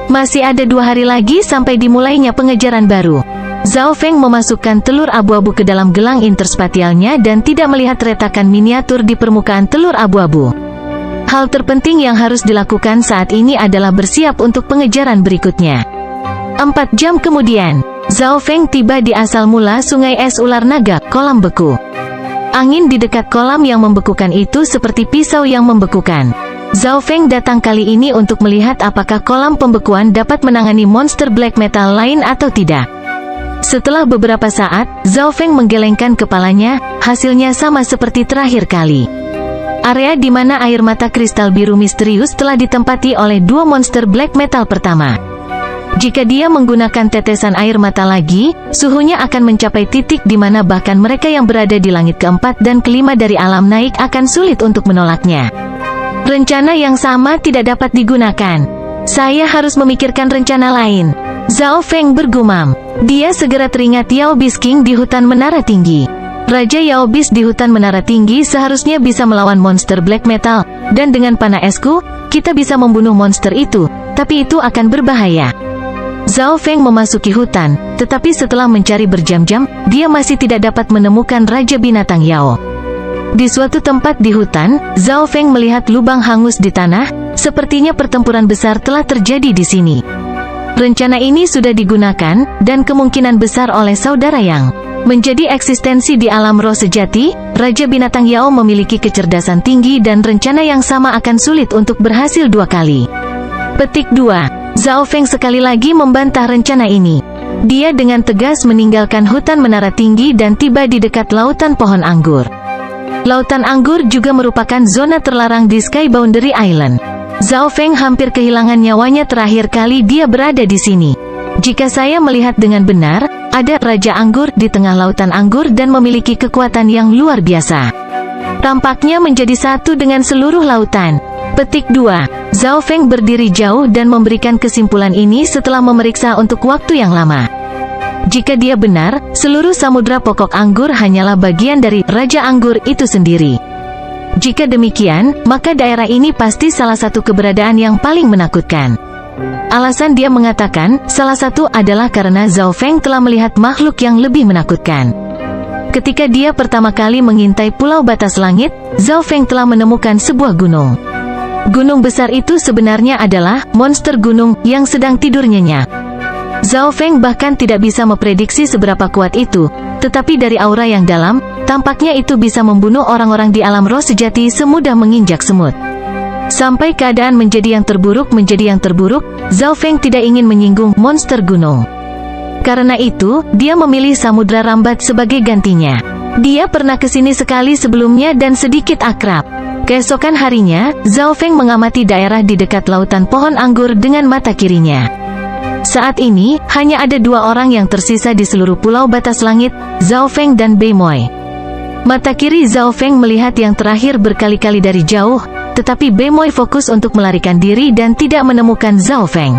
Masih ada 2 hari lagi sampai dimulainya pengejaran baru. Zhao Feng memasukkan telur abu-abu ke dalam gelang interspatialnya dan tidak melihat retakan miniatur di permukaan telur abu-abu. Hal terpenting yang harus dilakukan saat ini adalah bersiap untuk pengejaran berikutnya. 4 jam kemudian, Zhao Feng tiba di asal mula sungai es ular naga, kolam beku. Angin di dekat kolam yang membekukan itu seperti pisau yang membekukan. Zhao Feng datang kali ini untuk melihat apakah kolam pembekuan dapat menangani monster black metal lain atau tidak. Setelah beberapa saat, Zhao Feng menggelengkan kepalanya, hasilnya sama seperti terakhir kali. Area di mana air mata kristal biru misterius telah ditempati oleh 2 monster black metal pertama. Jika dia menggunakan tetesan air mata lagi, suhunya akan mencapai titik di mana bahkan mereka yang berada di langit keempat dan kelima dari alam naik akan sulit untuk menolaknya. Rencana yang sama tidak dapat digunakan. Saya harus memikirkan rencana lain. Zhao Feng bergumam. Dia segera teringat Yao Beast King di hutan menara tinggi. Raja Yao Beast di hutan menara tinggi seharusnya bisa melawan monster black metal, dan dengan panah esku, kita bisa membunuh monster itu, tapi itu akan berbahaya. Zhao Feng memasuki hutan, tetapi setelah mencari berjam-jam, dia masih tidak dapat menemukan Raja Binatang Yao. Di suatu tempat di hutan, Zhao Feng melihat lubang hangus di tanah, sepertinya pertempuran besar telah terjadi di sini. Rencana ini sudah digunakan, dan kemungkinan besar oleh saudara Yang. Menjadi eksistensi di alam roh sejati, Raja Binatang Yao memiliki kecerdasan tinggi dan rencana yang sama akan sulit untuk berhasil 2 kali. Petik 2. Zhao Feng sekali lagi membantah rencana ini. Dia dengan tegas meninggalkan hutan menara tinggi dan tiba di dekat lautan pohon anggur. Lautan anggur juga merupakan zona terlarang di Sky Boundary Island. Zhao Feng hampir kehilangan nyawanya terakhir kali dia berada di sini. Jika saya melihat dengan benar, ada Raja Anggur di tengah lautan anggur dan memiliki kekuatan yang luar biasa. Tampaknya menjadi satu dengan seluruh lautan. Petik 2. Zhao Feng berdiri jauh dan memberikan kesimpulan ini setelah memeriksa untuk waktu yang lama. Jika dia benar, seluruh samudra pokok anggur hanyalah bagian dari Raja Anggur itu sendiri. Jika demikian, maka daerah ini pasti salah satu keberadaan yang paling menakutkan. Alasan dia mengatakan, salah satu adalah karena Zhao Feng telah melihat makhluk yang lebih menakutkan. Ketika dia pertama kali mengintai Pulau Batas Langit, Zhao Feng telah menemukan sebuah gunung. Gunung besar itu sebenarnya adalah monster gunung yang sedang tidur nyenyak. Zhao Feng bahkan tidak bisa memprediksi seberapa kuat itu, tetapi dari aura yang dalam, tampaknya itu bisa membunuh orang-orang di alam roh sejati semudah menginjak semut. Sampai keadaan menjadi yang terburuk, Zhao Feng tidak ingin menyinggung monster gunung. Karena itu, dia memilih Samudra Rambat sebagai gantinya. Dia pernah kesini sekali sebelumnya dan sedikit akrab. Keesokan harinya, Zhao Feng mengamati daerah di dekat lautan pohon anggur dengan mata kirinya. Saat ini, hanya ada dua orang yang tersisa di seluruh Pulau Batas Langit, Zhao Feng dan Bei Moi. Mata kiri Zhao Feng melihat yang terakhir berkali-kali dari jauh, tetapi Bei Moi fokus untuk melarikan diri dan tidak menemukan Zhao Feng.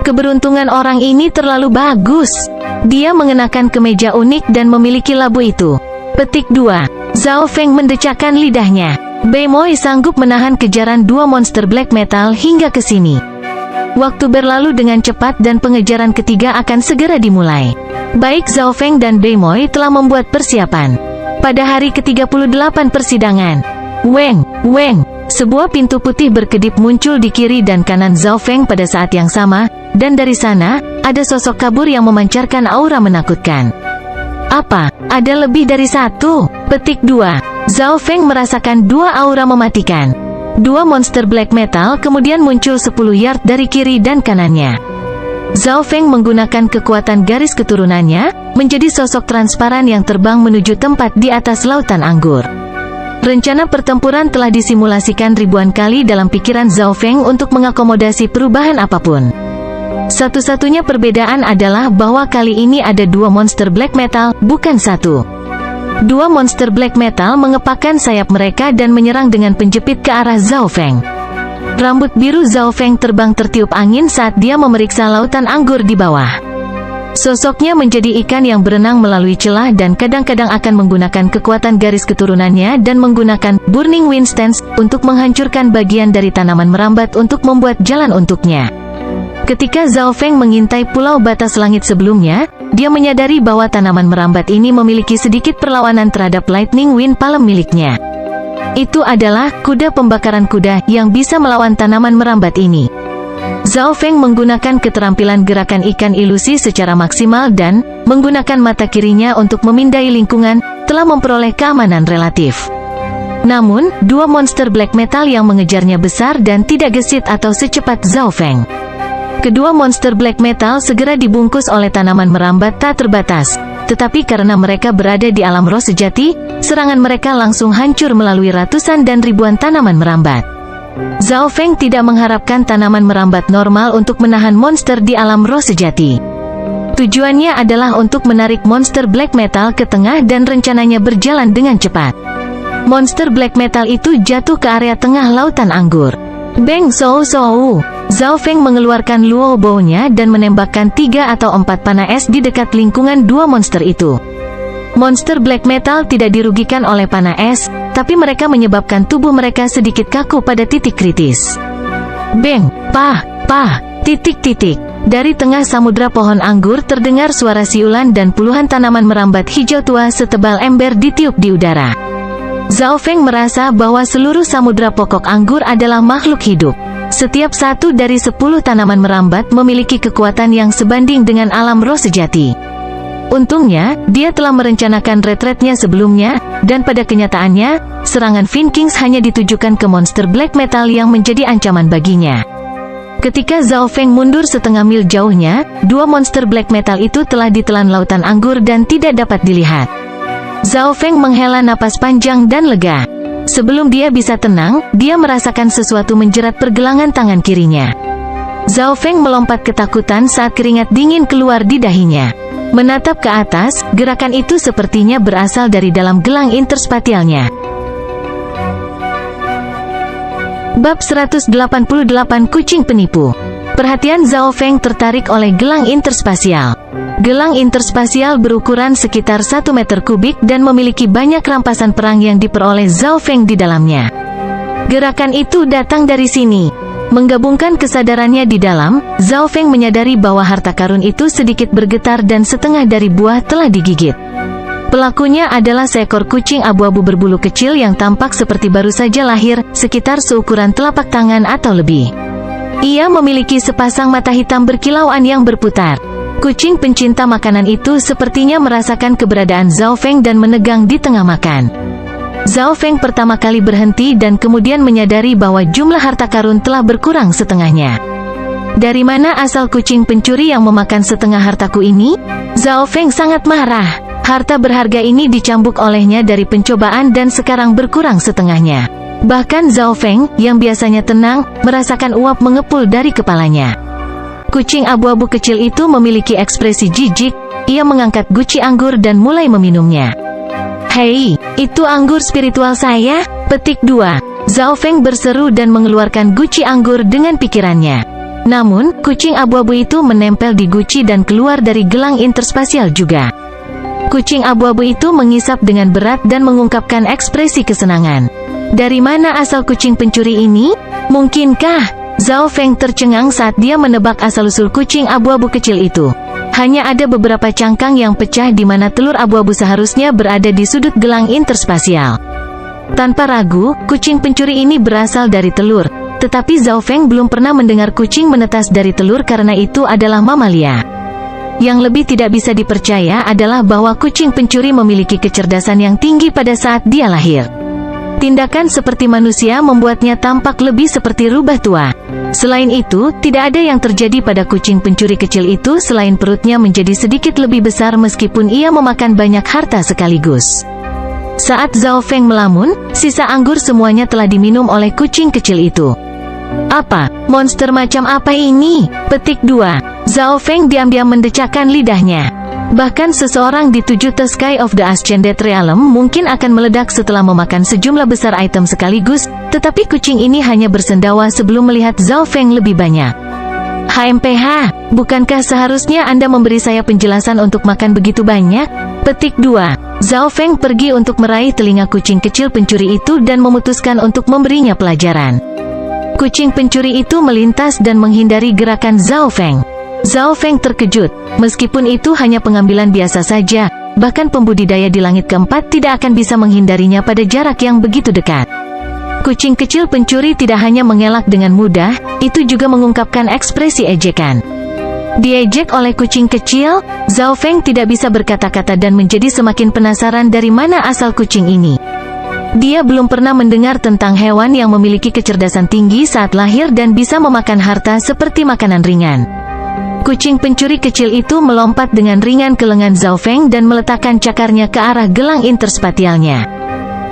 Keberuntungan orang ini terlalu bagus. Dia mengenakan kemeja unik dan memiliki labu itu. Petik 2. Zhao Feng mendecakkan lidahnya. Bei Moi sanggup menahan kejaran dua monster black metal hingga ke sini. Waktu berlalu dengan cepat dan pengejaran ketiga akan segera dimulai. Baik Zhao Feng dan Bei Moi telah membuat persiapan. Pada hari ke-38 persidangan, Weng, sebuah pintu putih berkedip muncul di kiri dan kanan Zhao Feng pada saat yang sama, dan dari sana, ada sosok kabur yang memancarkan aura menakutkan. Apa? Ada lebih dari satu? Petik 2. Zhao Feng merasakan dua aura mematikan. Dua monster black metal kemudian muncul 10 yard dari kiri dan kanannya. Zhao Feng menggunakan kekuatan garis keturunannya, menjadi sosok transparan yang terbang menuju tempat di atas lautan anggur. Rencana pertempuran telah disimulasikan ribuan kali dalam pikiran Zhao Feng untuk mengakomodasi perubahan apapun. Satu-satunya perbedaan adalah bahwa kali ini ada dua monster black metal, bukan satu. Dua monster black metal mengepakkan sayap mereka dan menyerang dengan penjepit ke arah Zhao Feng. Rambut biru Zhao Feng terbang tertiup angin saat dia memeriksa lautan anggur di bawah. Sosoknya menjadi ikan yang berenang melalui celah dan kadang-kadang akan menggunakan kekuatan garis keturunannya dan menggunakan Burning Wind Stance untuk menghancurkan bagian dari tanaman merambat untuk membuat jalan untuknya. Ketika Zhao Feng mengintai Pulau Batas Langit sebelumnya, dia menyadari bahwa tanaman merambat ini memiliki sedikit perlawanan terhadap Lightning Wind Palm miliknya. Itu adalah kuda pembakaran kuda yang bisa melawan tanaman merambat ini. Zhao Feng menggunakan keterampilan gerakan ikan ilusi secara maksimal dan menggunakan mata kirinya untuk memindai lingkungan, telah memperoleh keamanan relatif. Namun, dua monster black metal yang mengejarnya besar dan tidak gesit atau secepat Zhao Feng. Kedua monster black metal segera dibungkus oleh tanaman merambat tak terbatas, tetapi karena mereka berada di alam roh sejati, serangan mereka langsung hancur melalui ratusan dan ribuan tanaman merambat. Zhao Feng tidak mengharapkan tanaman merambat normal untuk menahan monster di alam roh sejati. Tujuannya adalah untuk menarik monster black metal ke tengah dan rencananya berjalan dengan cepat. Monster black metal itu jatuh ke area tengah lautan anggur. Beng Sou Sou. Zhao Feng mengeluarkan Luo Bao-nya dan menembakkan 3 atau 4 panah es di dekat lingkungan dua monster itu. Monster black metal tidak dirugikan oleh panah es, tapi mereka menyebabkan tubuh mereka sedikit kaku pada titik kritis. Beng, pah, titik. Dari tengah samudra pohon anggur terdengar suara siulan dan puluhan tanaman merambat hijau tua setebal ember ditiup di udara. Zhao Feng merasa bahwa seluruh samudra pokok anggur adalah makhluk hidup. Setiap satu dari 10 tanaman merambat memiliki kekuatan yang sebanding dengan alam roh sejati. Untungnya, dia telah merencanakan retretnya sebelumnya, dan pada kenyataannya, serangan Fin Kings hanya ditujukan ke monster black metal yang menjadi ancaman baginya. Ketika Zhao Feng mundur setengah mil jauhnya, dua monster black metal itu telah ditelan lautan anggur dan tidak dapat dilihat. Zhao Feng menghela napas panjang dan lega. Sebelum dia bisa tenang, dia merasakan sesuatu menjerat pergelangan tangan kirinya. Zhao Feng melompat ketakutan saat keringat dingin keluar di dahinya. Menatap ke atas, gerakan itu sepertinya berasal dari dalam gelang interspatialnya. Bab 188 Kucing Penipu. Perhatian Zhao Feng tertarik oleh gelang interspasial. Gelang interspasial berukuran sekitar 1 meter kubik dan memiliki banyak rampasan perang yang diperoleh Zhao Feng di dalamnya. Gerakan itu datang dari sini. Menggabungkan kesadarannya di dalam, Zhao Feng menyadari bahwa harta karun itu sedikit bergetar dan setengah dari buah telah digigit. Pelakunya adalah seekor kucing abu-abu berbulu kecil yang tampak seperti baru saja lahir, sekitar seukuran telapak tangan atau lebih. Ia memiliki sepasang mata hitam berkilauan yang berputar. Kucing pencinta makanan itu sepertinya merasakan keberadaan Zhao Feng dan menegang di tengah makan. Zhao Feng pertama kali berhenti dan kemudian menyadari bahwa jumlah harta karun telah berkurang setengahnya. Dari mana asal kucing pencuri yang memakan setengah hartaku ini? Zhao Feng sangat marah. Harta berharga ini dicambuk olehnya dari pencobaan dan sekarang berkurang setengahnya. Bahkan Zhao Feng, yang biasanya tenang, merasakan uap mengepul dari kepalanya. Kucing abu-abu kecil itu memiliki ekspresi jijik. Ia mengangkat guci anggur dan mulai meminumnya. Hei, itu anggur spiritual saya? Petik 2. Zhao Feng berseru dan mengeluarkan guci anggur dengan pikirannya. Namun, kucing abu-abu itu menempel di guci dan keluar dari gelang interspasial juga. Kucing abu-abu itu mengisap dengan berat dan mengungkapkan ekspresi kesenangan. Dari mana asal kucing pencuri ini? Mungkinkah? Zhao Feng tercengang saat dia menebak asal-usul kucing abu-abu kecil itu. Hanya ada beberapa cangkang yang pecah di mana telur abu-abu seharusnya berada di sudut gelang interspasial. Tanpa ragu, kucing pencuri ini berasal dari telur. Tetapi Zhao Feng belum pernah mendengar kucing menetas dari telur karena itu adalah mamalia. Yang lebih tidak bisa dipercaya adalah bahwa kucing pencuri memiliki kecerdasan yang tinggi pada saat dia lahir. Tindakan seperti manusia membuatnya tampak lebih seperti rubah tua. Selain itu, tidak ada yang terjadi pada kucing pencuri kecil itu selain perutnya menjadi sedikit lebih besar meskipun ia memakan banyak harta sekaligus. Saat Zhao Feng melamun, sisa anggur semuanya telah diminum oleh kucing kecil itu. Apa? Monster macam apa ini? Petik 2. Zhao Feng diam-diam mendecakkan lidahnya. Bahkan seseorang di 7 The Sky of the Ascended Realm mungkin akan meledak setelah memakan sejumlah besar item sekaligus, tetapi kucing ini hanya bersendawa sebelum melihat Zhao Feng lebih banyak. HMPH, bukankah seharusnya Anda memberi saya penjelasan untuk makan begitu banyak? Petik 2. Zhao Feng pergi untuk meraih telinga kucing kecil pencuri itu dan memutuskan untuk memberinya pelajaran. Kucing pencuri itu melintas dan menghindari gerakan Zhao Feng. Zhao Feng terkejut, meskipun itu hanya pengambilan biasa saja, bahkan pembudidaya di langit keempat tidak akan bisa menghindarinya pada jarak yang begitu dekat. Kucing kecil pencuri tidak hanya mengelak dengan mudah, itu juga mengungkapkan ekspresi ejekan. Diejek oleh kucing kecil, Zhao Feng tidak bisa berkata-kata dan menjadi semakin penasaran dari mana asal kucing ini. Dia belum pernah mendengar tentang hewan yang memiliki kecerdasan tinggi saat lahir dan bisa memakan harta seperti makanan ringan. Kucing pencuri kecil itu melompat dengan ringan ke lengan Zhao Feng dan meletakkan cakarnya ke arah gelang interspatialnya.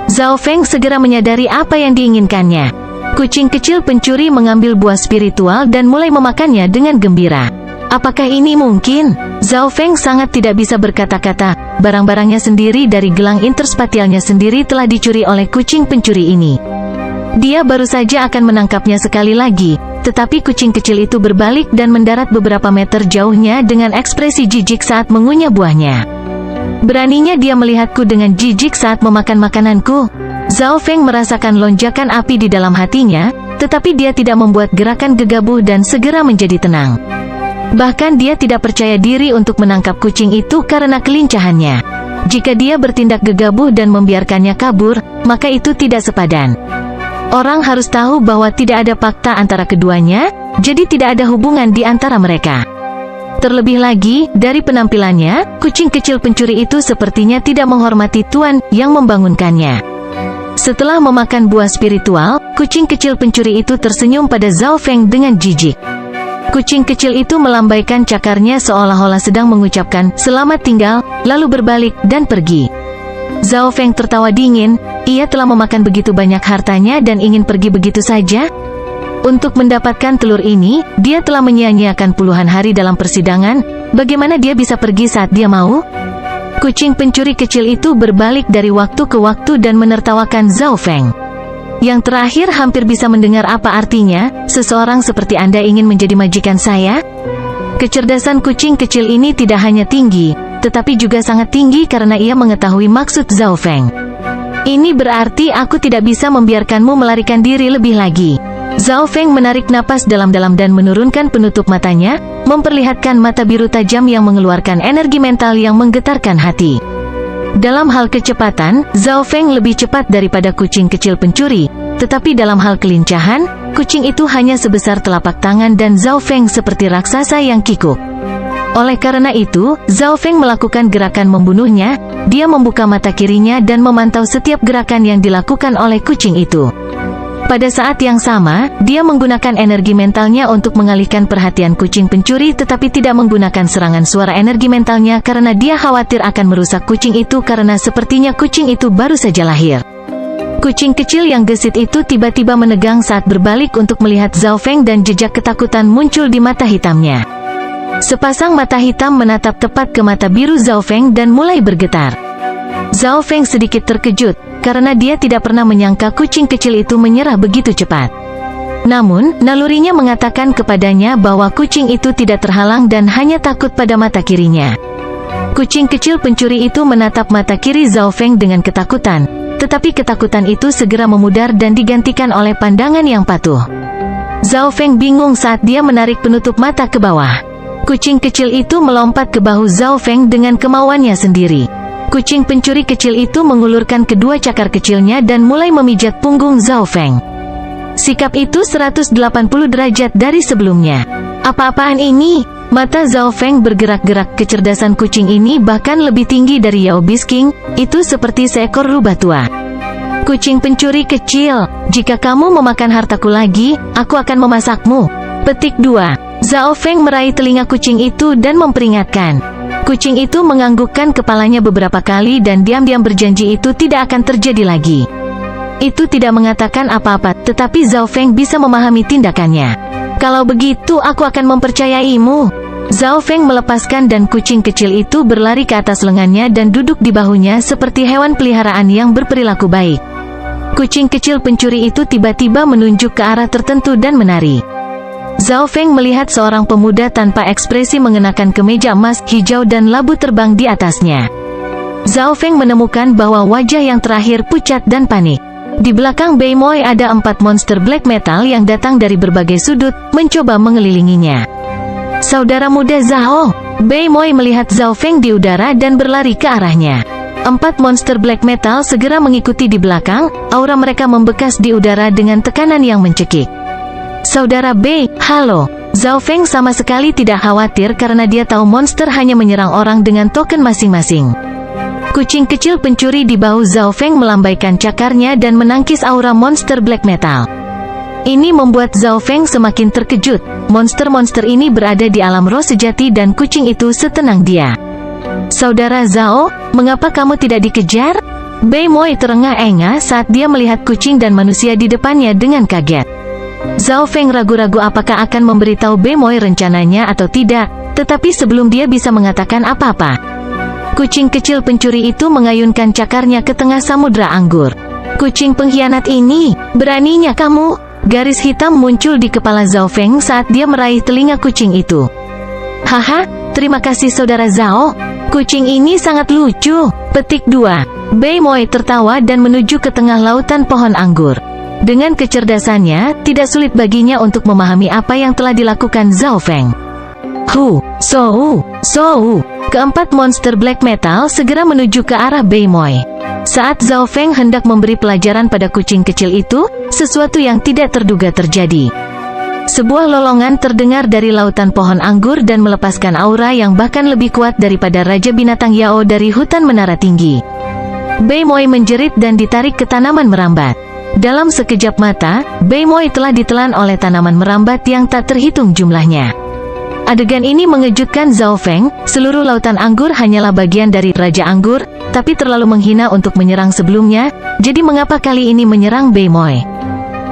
Zhao Feng segera menyadari apa yang diinginkannya. Kucing kecil pencuri mengambil buah spiritual dan mulai memakannya dengan gembira. Apakah ini mungkin? Zhao Feng sangat tidak bisa berkata-kata. Barang-barangnya sendiri dari gelang interspatialnya sendiri telah dicuri oleh kucing pencuri ini. Dia baru saja akan menangkapnya sekali lagi, tetapi kucing kecil itu berbalik dan mendarat beberapa meter jauhnya dengan ekspresi jijik saat mengunyah buahnya. Beraninya dia melihatku dengan jijik saat memakan makananku. Zhao Feng merasakan lonjakan api di dalam hatinya, tetapi dia tidak membuat gerakan gegabah dan segera menjadi tenang. Bahkan dia tidak percaya diri untuk menangkap kucing itu karena kelincahannya. Jika dia bertindak gegabah dan membiarkannya kabur, maka itu tidak sepadan. Orang harus tahu bahwa tidak ada fakta antara keduanya, jadi tidak ada hubungan di antara mereka. Terlebih lagi, dari penampilannya, kucing kecil pencuri itu sepertinya tidak menghormati tuan yang membangunkannya. Setelah memakan buah spiritual, kucing kecil pencuri itu tersenyum pada Zhao Feng dengan jijik. Kucing kecil itu melambaikan cakarnya seolah-olah sedang mengucapkan, "Selamat tinggal," lalu berbalik dan pergi. Zhao Feng tertawa dingin, ia telah memakan begitu banyak hartanya dan ingin pergi begitu saja? Untuk mendapatkan telur ini, dia telah menyia-nyiakan puluhan hari dalam persidangan, bagaimana dia bisa pergi saat dia mau? Kucing pencuri kecil itu berbalik dari waktu ke waktu dan menertawakan Zhao Feng. Yang terakhir hampir bisa mendengar apa artinya, seseorang seperti Anda ingin menjadi majikan saya? Kecerdasan kucing kecil ini tidak hanya tinggi, tetapi juga sangat tinggi karena ia mengetahui maksud Zhao Feng. Ini berarti aku tidak bisa membiarkanmu melarikan diri lebih lagi. Zhao Feng menarik napas dalam-dalam dan menurunkan penutup matanya, memperlihatkan mata biru tajam yang mengeluarkan energi mental yang menggetarkan hati. Dalam hal kecepatan, Zhao Feng lebih cepat daripada kucing kecil pencuri, tetapi dalam hal kelincahan, kucing itu hanya sebesar telapak tangan dan Zhao Feng seperti raksasa yang kikuk. Oleh karena itu, Zhao Feng melakukan gerakan membunuhnya, dia membuka mata kirinya dan memantau setiap gerakan yang dilakukan oleh kucing itu. Pada saat yang sama, dia menggunakan energi mentalnya untuk mengalihkan perhatian kucing pencuri tetapi tidak menggunakan serangan suara energi mentalnya karena dia khawatir akan merusak kucing itu karena sepertinya kucing itu baru saja lahir. Kucing kecil yang gesit itu tiba-tiba menegang saat berbalik untuk melihat Zhao Feng dan jejak ketakutan muncul di mata hitamnya. Sepasang mata hitam menatap tepat ke mata biru Zhao Feng dan mulai bergetar. Zhao Feng sedikit terkejut, karena dia tidak pernah menyangka kucing kecil itu menyerah begitu cepat. Namun, nalurinya mengatakan kepadanya bahwa kucing itu tidak terhalang dan hanya takut pada mata kirinya. Kucing kecil pencuri itu menatap mata kiri Zhao Feng dengan ketakutan, tetapi ketakutan itu segera memudar dan digantikan oleh pandangan yang patuh. Zhao Feng bingung saat dia menarik penutup mata ke bawah. Kucing kecil itu melompat ke bahu Zhao Feng dengan kemauannya sendiri. Kucing pencuri kecil itu mengulurkan kedua cakar kecilnya dan mulai memijat punggung Zhao Feng. Sikap itu 180 derajat dari sebelumnya. Apa-apaan ini? Mata Zhao Feng bergerak-gerak. Kecerdasan kucing ini bahkan lebih tinggi dari Yao Bisking, itu seperti seekor rubah tua. Kucing pencuri kecil, jika kamu memakan hartaku lagi, aku akan memasakmu. Petik 2. Zhao Feng meraih telinga kucing itu dan memperingatkan. Kucing itu menganggukkan kepalanya beberapa kali dan diam-diam berjanji itu tidak akan terjadi lagi. Itu tidak mengatakan apa-apa, tetapi Zhao Feng bisa memahami tindakannya. Kalau begitu aku akan mempercayaimu. Zhao Feng melepaskan dan kucing kecil itu berlari ke atas lengannya dan duduk di bahunya seperti hewan peliharaan yang berperilaku baik. Kucing kecil pencuri itu tiba-tiba menunjuk ke arah tertentu dan menari. Zhao Feng melihat seorang pemuda tanpa ekspresi mengenakan kemeja emas hijau dan labu terbang di atasnya. Zhao Feng menemukan bahwa wajah yang terakhir pucat dan panik. Di belakang Bei Moi ada 4 monster black metal yang datang dari berbagai sudut, mencoba mengelilinginya. Saudara muda Zhao, Bei Moi melihat Zhao Feng di udara dan berlari ke arahnya. 4 monster black metal segera mengikuti di belakang, aura mereka membekas di udara dengan tekanan yang mencekik. Saudara Bei, halo. Zhao Feng sama sekali tidak khawatir karena dia tahu monster hanya menyerang orang dengan token masing-masing. Kucing kecil pencuri di bahu Zhao Feng melambaikan cakarnya dan menangkis aura monster black metal. Ini membuat Zhao Feng semakin terkejut. Monster-monster ini berada di alam roh sejati dan kucing itu setenang dia. Saudara Zhao, mengapa kamu tidak dikejar? Bei Moi terengah-engah saat dia melihat kucing dan manusia di depannya dengan kaget. Zhao Feng ragu-ragu apakah akan memberitahu Bei Moi rencananya atau tidak, tetapi sebelum dia bisa mengatakan apa-apa, kucing kecil pencuri itu mengayunkan cakarnya ke tengah samudra anggur. Kucing pengkhianat ini, beraninya kamu? Garis hitam muncul di kepala Zhao Feng saat dia meraih telinga kucing itu. Haha, terima kasih saudara Zhao. Kucing ini sangat lucu. Petik 2. Bei Moi tertawa dan menuju ke tengah lautan pohon anggur. Dengan kecerdasannya, tidak sulit baginya untuk memahami apa yang telah dilakukan Zhao Feng. Keempat monster black metal segera menuju ke arah Bei Moi. Saat Zhao Feng hendak memberi pelajaran pada kucing kecil itu, sesuatu yang tidak terduga terjadi. Sebuah lolongan terdengar dari lautan pohon anggur dan melepaskan aura yang bahkan lebih kuat daripada Raja Binatang Yao dari hutan menara tinggi. Bei Moi menjerit dan ditarik ke tanaman merambat. Dalam sekejap mata, Bei Moi telah ditelan oleh tanaman merambat yang tak terhitung jumlahnya. Adegan ini mengejutkan Zhao Feng, seluruh lautan anggur hanyalah bagian dari Raja Anggur, tapi terlalu menghina untuk menyerang sebelumnya, jadi mengapa kali ini menyerang Bei Moi?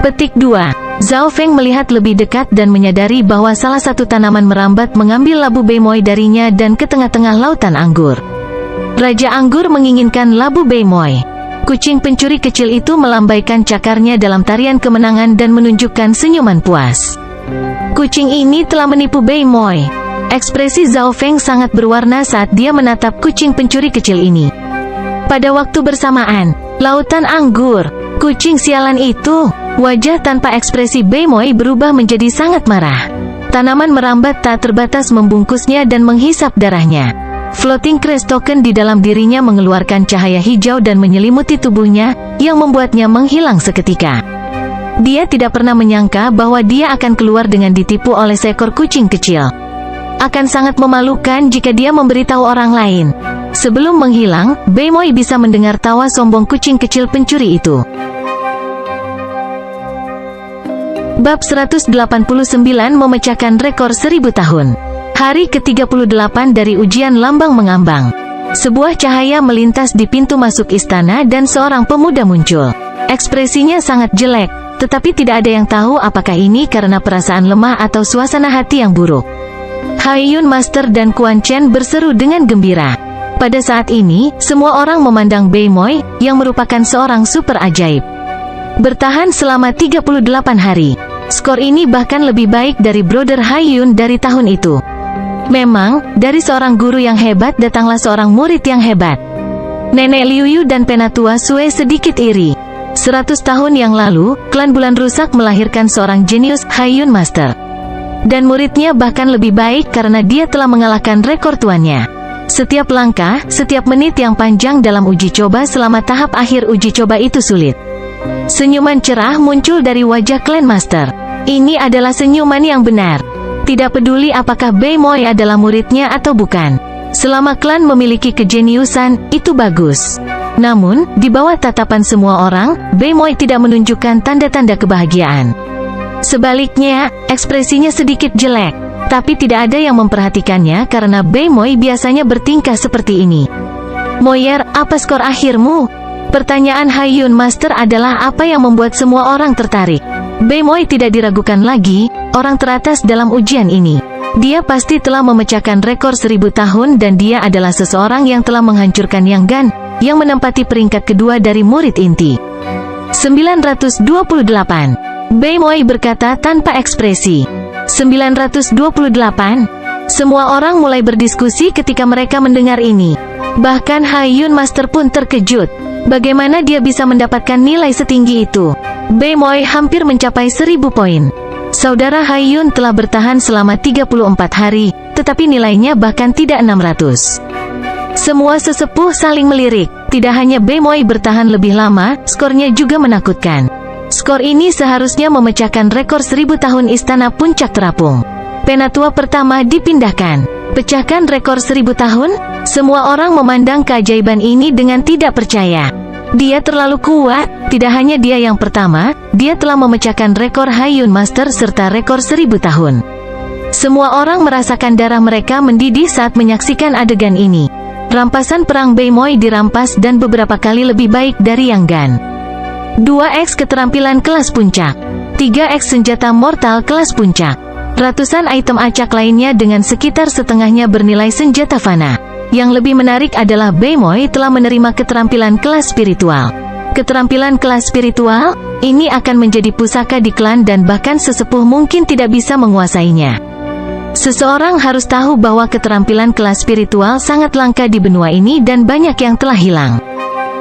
Petik 2. Zhao Feng melihat lebih dekat dan menyadari bahwa salah satu tanaman merambat mengambil labu Bei Moi darinya dan ke tengah-tengah lautan anggur. Raja Anggur menginginkan labu Bei Moi. Kucing pencuri kecil itu melambaikan cakarnya dalam tarian kemenangan dan menunjukkan senyuman puas. Kucing ini telah menipu Bei Moi. Ekspresi Zhao Feng sangat berwarna saat dia menatap kucing pencuri kecil ini. Pada waktu bersamaan, lautan anggur, kucing sialan itu, wajah tanpa ekspresi Bei Moi berubah menjadi sangat marah. Tanaman merambat tak terbatas membungkusnya dan menghisap darahnya. Floating Crest Token di dalam dirinya mengeluarkan cahaya hijau dan menyelimuti tubuhnya, yang membuatnya menghilang seketika. Dia tidak pernah menyangka bahwa dia akan keluar dengan ditipu oleh seekor kucing kecil. Akan sangat memalukan jika dia memberitahu orang lain. Sebelum menghilang, Bei Moi bisa mendengar tawa sombong kucing kecil pencuri itu. Bab 189 memecahkan rekor 1000 tahun. Hari ke-38 dari ujian lambang mengambang. Sebuah cahaya melintas di pintu masuk istana dan seorang pemuda muncul. Ekspresinya sangat jelek, tetapi tidak ada yang tahu apakah ini karena perasaan lemah atau suasana hati yang buruk. Haiyun Master dan Quan Chen berseru dengan gembira. Pada saat ini, semua orang memandang Bei Moi, yang merupakan seorang super ajaib. Bertahan selama 38 hari. Skor ini bahkan lebih baik dari Brother Haiyun dari tahun itu. Memang, dari seorang guru yang hebat datanglah seorang murid yang hebat. Nenek Liu Yu dan Penatua Sue sedikit iri. 100 tahun yang lalu, klan Bulan Rusak melahirkan seorang jenius, Haiyun Master. Dan muridnya bahkan lebih baik karena dia telah mengalahkan rekor tuannya. Setiap langkah, setiap menit yang panjang dalam uji coba selama tahap akhir uji coba itu sulit. Senyuman cerah muncul dari wajah klan Master. Ini adalah senyuman yang benar. Tidak peduli apakah Bei Moi adalah muridnya atau bukan. Selama klan memiliki kejeniusan, itu bagus. Namun, di bawah tatapan semua orang, Bei Moi tidak menunjukkan tanda-tanda kebahagiaan. Sebaliknya, ekspresinya sedikit jelek. Tapi tidak ada yang memperhatikannya karena Bei Moi biasanya bertingkah seperti ini. Moyer, apa skor akhirmu? Pertanyaan Haiyun Master adalah apa yang membuat semua orang tertarik. Bei Moi tidak diragukan lagi, orang teratas dalam ujian ini. Dia pasti telah memecahkan rekor 1000 tahun dan dia adalah seseorang yang telah menghancurkan Yang Gan, yang menempati peringkat kedua dari murid inti. 928. Bei Moi berkata tanpa ekspresi. 928. Semua orang mulai berdiskusi ketika mereka mendengar ini. Bahkan Haiyun Master pun terkejut. Bagaimana dia bisa mendapatkan nilai setinggi itu? Bei Moi hampir mencapai 1000 poin. Saudara Haiyun telah bertahan selama 34 hari, tetapi nilainya bahkan tidak 600. Semua sesepuh saling melirik. Tidak hanya Bei Moi bertahan lebih lama, skornya juga menakutkan. Skor ini seharusnya memecahkan rekor 1000 tahun Istana Puncak Terapung. Penatua pertama dipindahkan. Pecahkan rekor 1000 tahun? Semua orang memandang keajaiban ini dengan tidak percaya. Dia terlalu kuat. Tidak hanya dia yang pertama, dia telah memecahkan rekor Haiyun Master serta rekor 1000 tahun. Semua orang merasakan darah mereka mendidih saat menyaksikan adegan ini. Rampasan perang Bei Moi dirampas dan beberapa kali lebih baik dari Yang Gan. 2x keterampilan kelas puncak, 3x senjata mortal kelas puncak, ratusan item acak lainnya dengan sekitar setengahnya bernilai senjata fana. Yang lebih menarik adalah Bei Moi telah menerima keterampilan kelas spiritual. Keterampilan kelas spiritual, ini akan menjadi pusaka di klan dan bahkan sesepuh mungkin tidak bisa menguasainya. Seseorang harus tahu bahwa keterampilan kelas spiritual sangat langka di benua ini dan banyak yang telah hilang.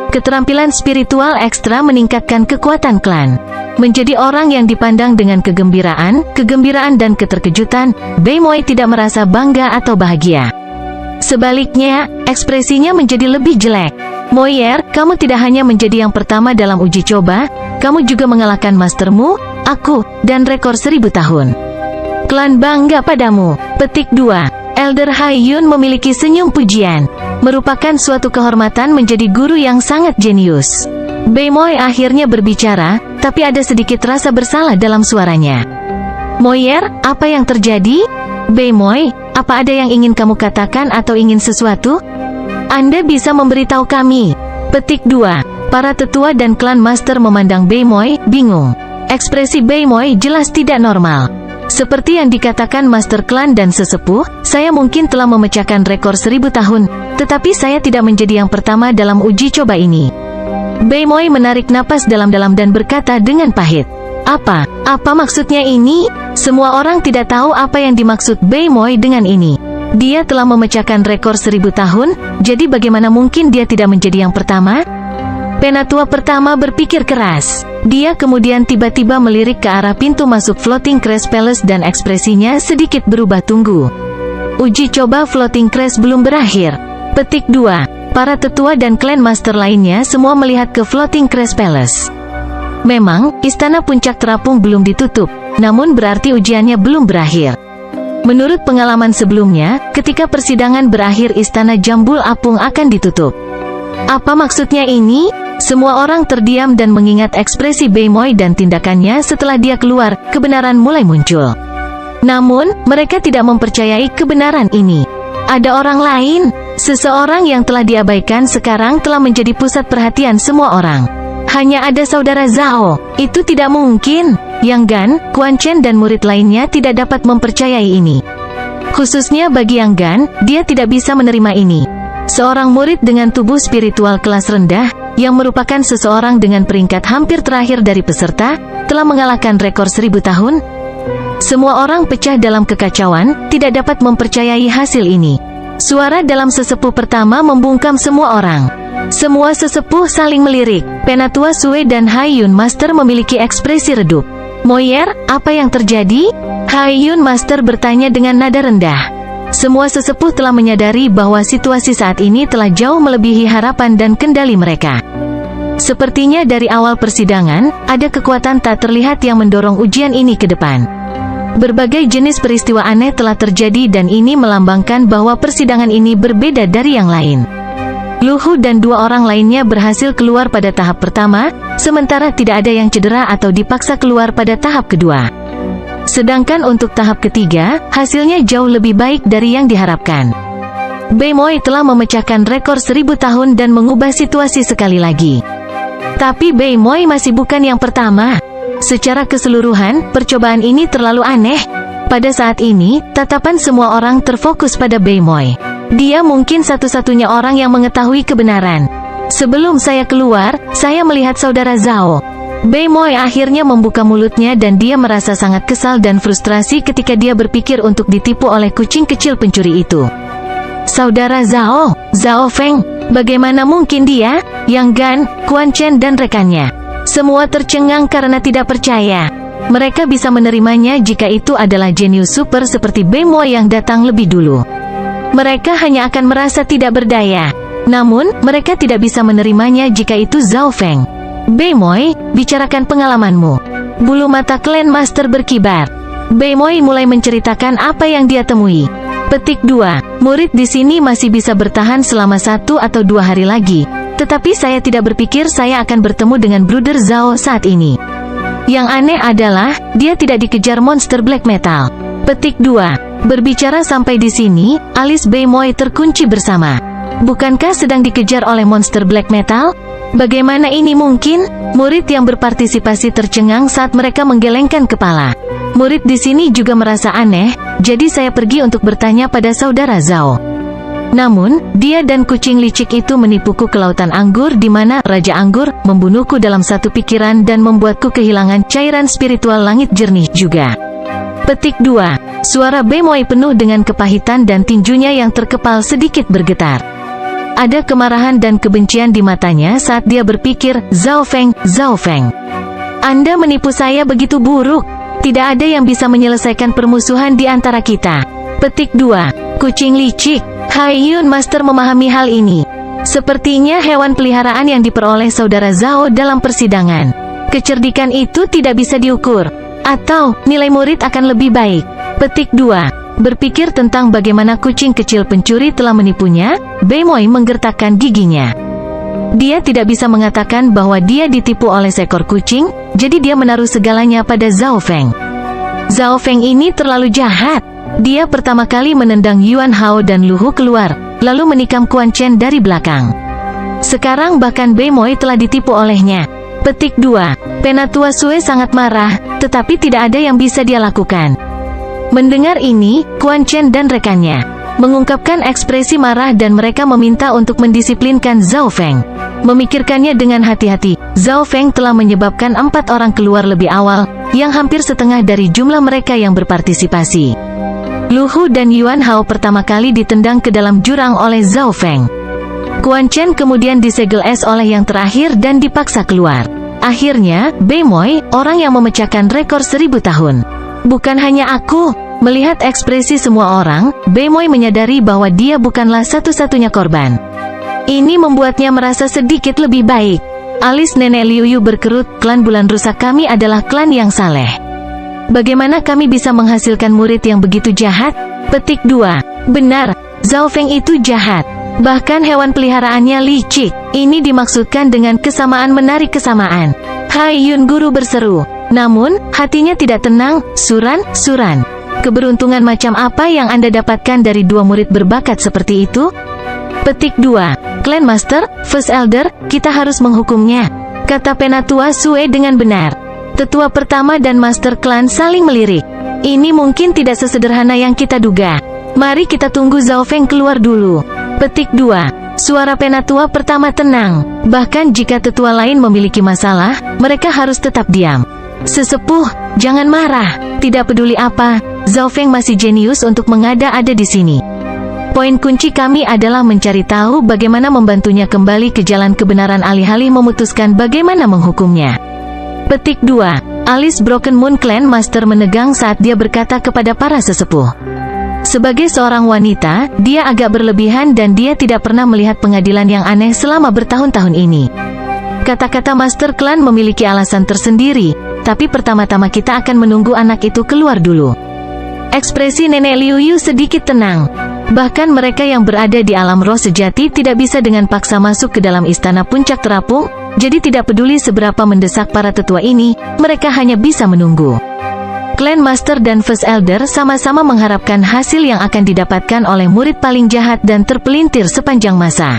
Keterampilan spiritual ekstra meningkatkan kekuatan klan. Menjadi orang yang dipandang dengan kegembiraan dan keterkejutan, Bei Moi tidak merasa bangga atau bahagia. Sebaliknya, ekspresinya menjadi lebih jelek. Moyer, kamu tidak hanya menjadi yang pertama dalam uji coba, kamu juga mengalahkan mastermu, aku, dan rekor 1000 tahun. Klan bangga padamu. Petik 2. Elder Haiyun memiliki senyum pujian. Merupakan suatu kehormatan menjadi guru yang sangat jenius. Bei Moi akhirnya berbicara, tapi ada sedikit rasa bersalah dalam suaranya. Moyer, apa yang terjadi? Beimoy, apa ada yang ingin kamu katakan atau ingin sesuatu? Anda bisa memberitahu kami. Petik 2. Para tetua dan klan master memandang Beimoy, bingung. Ekspresi Beimoy jelas tidak normal. Seperti yang dikatakan master klan dan sesepuh, saya mungkin telah memecahkan rekor 1000 tahun, tetapi saya tidak menjadi yang pertama dalam uji coba ini. Beimoy menarik napas dalam-dalam dan berkata dengan pahit. Apa maksudnya ini? Semua orang tidak tahu apa yang dimaksud Beimoy dengan ini. Dia telah memecahkan rekor 1000 tahun, jadi bagaimana mungkin dia tidak menjadi yang pertama? Penatua pertama berpikir keras. Dia kemudian tiba-tiba melirik ke arah pintu masuk Floating Crest Palace dan ekspresinya sedikit berubah tunggu. Uji coba Floating Crest belum berakhir. Petik 2. Para tetua dan clan master lainnya semua melihat ke Floating Crest Palace. Memang, istana puncak terapung belum ditutup, namun berarti ujiannya belum berakhir. Menurut pengalaman sebelumnya, ketika persidangan berakhir istana Jambul Apung akan ditutup. Apa maksudnya ini? Semua orang terdiam dan mengingat ekspresi Beimoy dan tindakannya setelah dia keluar, kebenaran mulai muncul. Namun, mereka tidak mempercayai kebenaran ini. Ada orang lain, seseorang yang telah diabaikan sekarang telah menjadi pusat perhatian semua orang. Hanya ada saudara Zhao, itu tidak mungkin. Yang Gan, Quan Chen dan murid lainnya tidak dapat mempercayai ini. Khususnya bagi Yang Gan, dia tidak bisa menerima ini. Seorang murid dengan tubuh spiritual kelas rendah, yang merupakan seseorang dengan peringkat hampir terakhir dari peserta, telah mengalahkan rekor 1000 tahun. Semua orang pecah dalam kekacauan, tidak dapat mempercayai hasil ini. Suara dalam sesepuh pertama membungkam semua orang. Semua sesepuh saling melirik. Penatua Sue dan Haiyun Master memiliki ekspresi redup. Moyer, apa yang terjadi? Haiyun Master bertanya dengan nada rendah. Semua sesepuh telah menyadari bahwa situasi saat ini telah jauh melebihi harapan dan kendali mereka. Sepertinya dari awal persidangan, ada kekuatan tak terlihat yang mendorong ujian ini ke depan. Berbagai jenis peristiwa aneh telah terjadi dan ini melambangkan bahwa persidangan ini berbeda dari yang lain. Luhu dan 2 orang lainnya berhasil keluar pada tahap pertama, sementara tidak ada yang cedera atau dipaksa keluar pada tahap kedua. Sedangkan untuk tahap ketiga, hasilnya jauh lebih baik dari yang diharapkan. Beimoy telah memecahkan rekor 1000 tahun dan mengubah situasi sekali lagi. Tapi Beimoy masih bukan yang pertama. Secara keseluruhan, percobaan ini terlalu aneh. Pada saat ini, tatapan semua orang terfokus pada Beimoy. Dia mungkin satu-satunya orang yang mengetahui kebenaran. Sebelum saya keluar, saya melihat saudara Zhao. Beimoy akhirnya membuka mulutnya dan dia merasa sangat kesal dan frustrasi ketika dia berpikir untuk ditipu oleh kucing kecil pencuri itu. Saudara Zhao, Zhao Feng, bagaimana mungkin dia? Yang Gan, Quan Chen dan rekannya. Semua tercengang karena tidak percaya. Mereka bisa menerimanya jika itu adalah jenius super seperti Beimoy yang datang lebih dulu. Mereka hanya akan merasa tidak berdaya. Namun, mereka tidak bisa menerimanya jika itu Zhao Feng. Beimoy, bicarakan pengalamanmu. Bulu mata Clan Master berkibar. Beimoy mulai menceritakan apa yang dia temui. Petik 2. Murid di sini masih bisa bertahan selama 1 atau 2 hari lagi. Tetapi saya tidak berpikir saya akan bertemu dengan Brother Zhao saat ini. Yang aneh adalah, dia tidak dikejar monster black metal. Petik 2. Berbicara sampai di sini, alis Beimoy terkunci bersama. Bukankah sedang dikejar oleh monster black metal? Bagaimana ini mungkin? Murid yang berpartisipasi tercengang saat mereka menggelengkan kepala. Murid di sini juga merasa aneh, jadi saya pergi untuk bertanya pada saudara Zhao. Namun, dia dan kucing licik itu menipuku ke lautan anggur di mana Raja Anggur membunuhku dalam satu pikiran dan membuatku kehilangan cairan spiritual langit jernih juga. Petik 2. Suara Beimoy penuh dengan kepahitan dan tinjunya yang terkepal sedikit bergetar. Ada kemarahan dan kebencian di matanya saat dia berpikir, Zhao Feng, Anda menipu saya begitu buruk. Tidak ada yang bisa menyelesaikan permusuhan di antara kita. Petik 2. Kucing licik. Haiyun Master memahami hal ini. Sepertinya hewan peliharaan yang diperoleh saudara Zhao dalam persidangan. Kecerdikan itu tidak bisa diukur. Atau, nilai murid akan lebih baik. Petik 2. Berpikir tentang bagaimana kucing kecil pencuri telah menipunya, Beimoy menggertakkan giginya. Dia tidak bisa mengatakan bahwa dia ditipu oleh seekor kucing, jadi dia menaruh segalanya pada Zhao Feng. Zhao Feng ini terlalu jahat. Dia pertama kali menendang Yuan Hao dan Lu Hu keluar, lalu menikam Quan Chen dari belakang. Sekarang bahkan Beimoy telah ditipu olehnya. Petik 2. Penatua Sue sangat marah, tetapi tidak ada yang bisa dia lakukan. Mendengar ini, Quan Chen dan rekannya mengungkapkan ekspresi marah dan mereka meminta untuk mendisiplinkan Zhao Feng. Memikirkannya dengan hati-hati, Zhao Feng telah menyebabkan 4 orang keluar lebih awal, yang hampir setengah dari jumlah mereka yang berpartisipasi. Lu Hu dan Yuan Hao pertama kali ditendang ke dalam jurang oleh Zhao Feng. Quan Chen kemudian disegel es oleh yang terakhir dan dipaksa keluar. Akhirnya, Beimoy, orang yang memecahkan rekor 1000 tahun. Bukan hanya aku. Melihat ekspresi semua orang, Beimoy menyadari bahwa dia bukanlah satu-satunya korban. Ini membuatnya merasa sedikit lebih baik. Alis Nenek Liu Yu berkerut, klan bulan rusak kami adalah klan yang saleh. Bagaimana kami bisa menghasilkan murid yang begitu jahat? Petik 2. Benar, Zhao Feng itu jahat. Bahkan hewan peliharaannya licik. Ini dimaksudkan dengan kesamaan menarik kesamaan. Hai Yun guru berseru. Namun, hatinya tidak tenang. Suran. Keberuntungan macam apa yang Anda dapatkan dari 2 murid berbakat seperti itu? Petik 2. Clan Master, First Elder, kita harus menghukumnya, kata Penatua Sue dengan benar. Tetua pertama dan Master Clan saling melirik. Ini mungkin tidak sesederhana yang kita duga. Mari kita tunggu Zhao Feng keluar dulu. Petik 2. Suara Penatua pertama tenang. Bahkan jika tetua lain memiliki masalah, mereka harus tetap diam. Sesepuh, jangan marah. Tidak peduli apa, Zhao Feng masih jenius untuk mengada-ada di sini. Poin kunci kami adalah mencari tahu bagaimana membantunya kembali ke jalan kebenaran alih-alih memutuskan bagaimana menghukumnya. Petik 2. Alis Broken Moon Clan Master menegang saat dia berkata kepada para sesepuh. Sebagai seorang wanita, dia agak berlebihan dan dia tidak pernah melihat pengadilan yang aneh selama bertahun-tahun ini. Kata-kata Master Clan memiliki alasan tersendiri, tapi pertama-tama kita akan menunggu anak itu keluar dulu. Ekspresi Nenek Liu Yu sedikit tenang. Bahkan mereka yang berada di alam roh sejati tidak bisa dengan paksa masuk ke dalam istana puncak terapung, jadi tidak peduli seberapa mendesak para tetua ini, mereka hanya bisa menunggu. Clan Master dan First Elder sama-sama mengharapkan hasil yang akan didapatkan oleh murid paling jahat dan terpelintir sepanjang masa.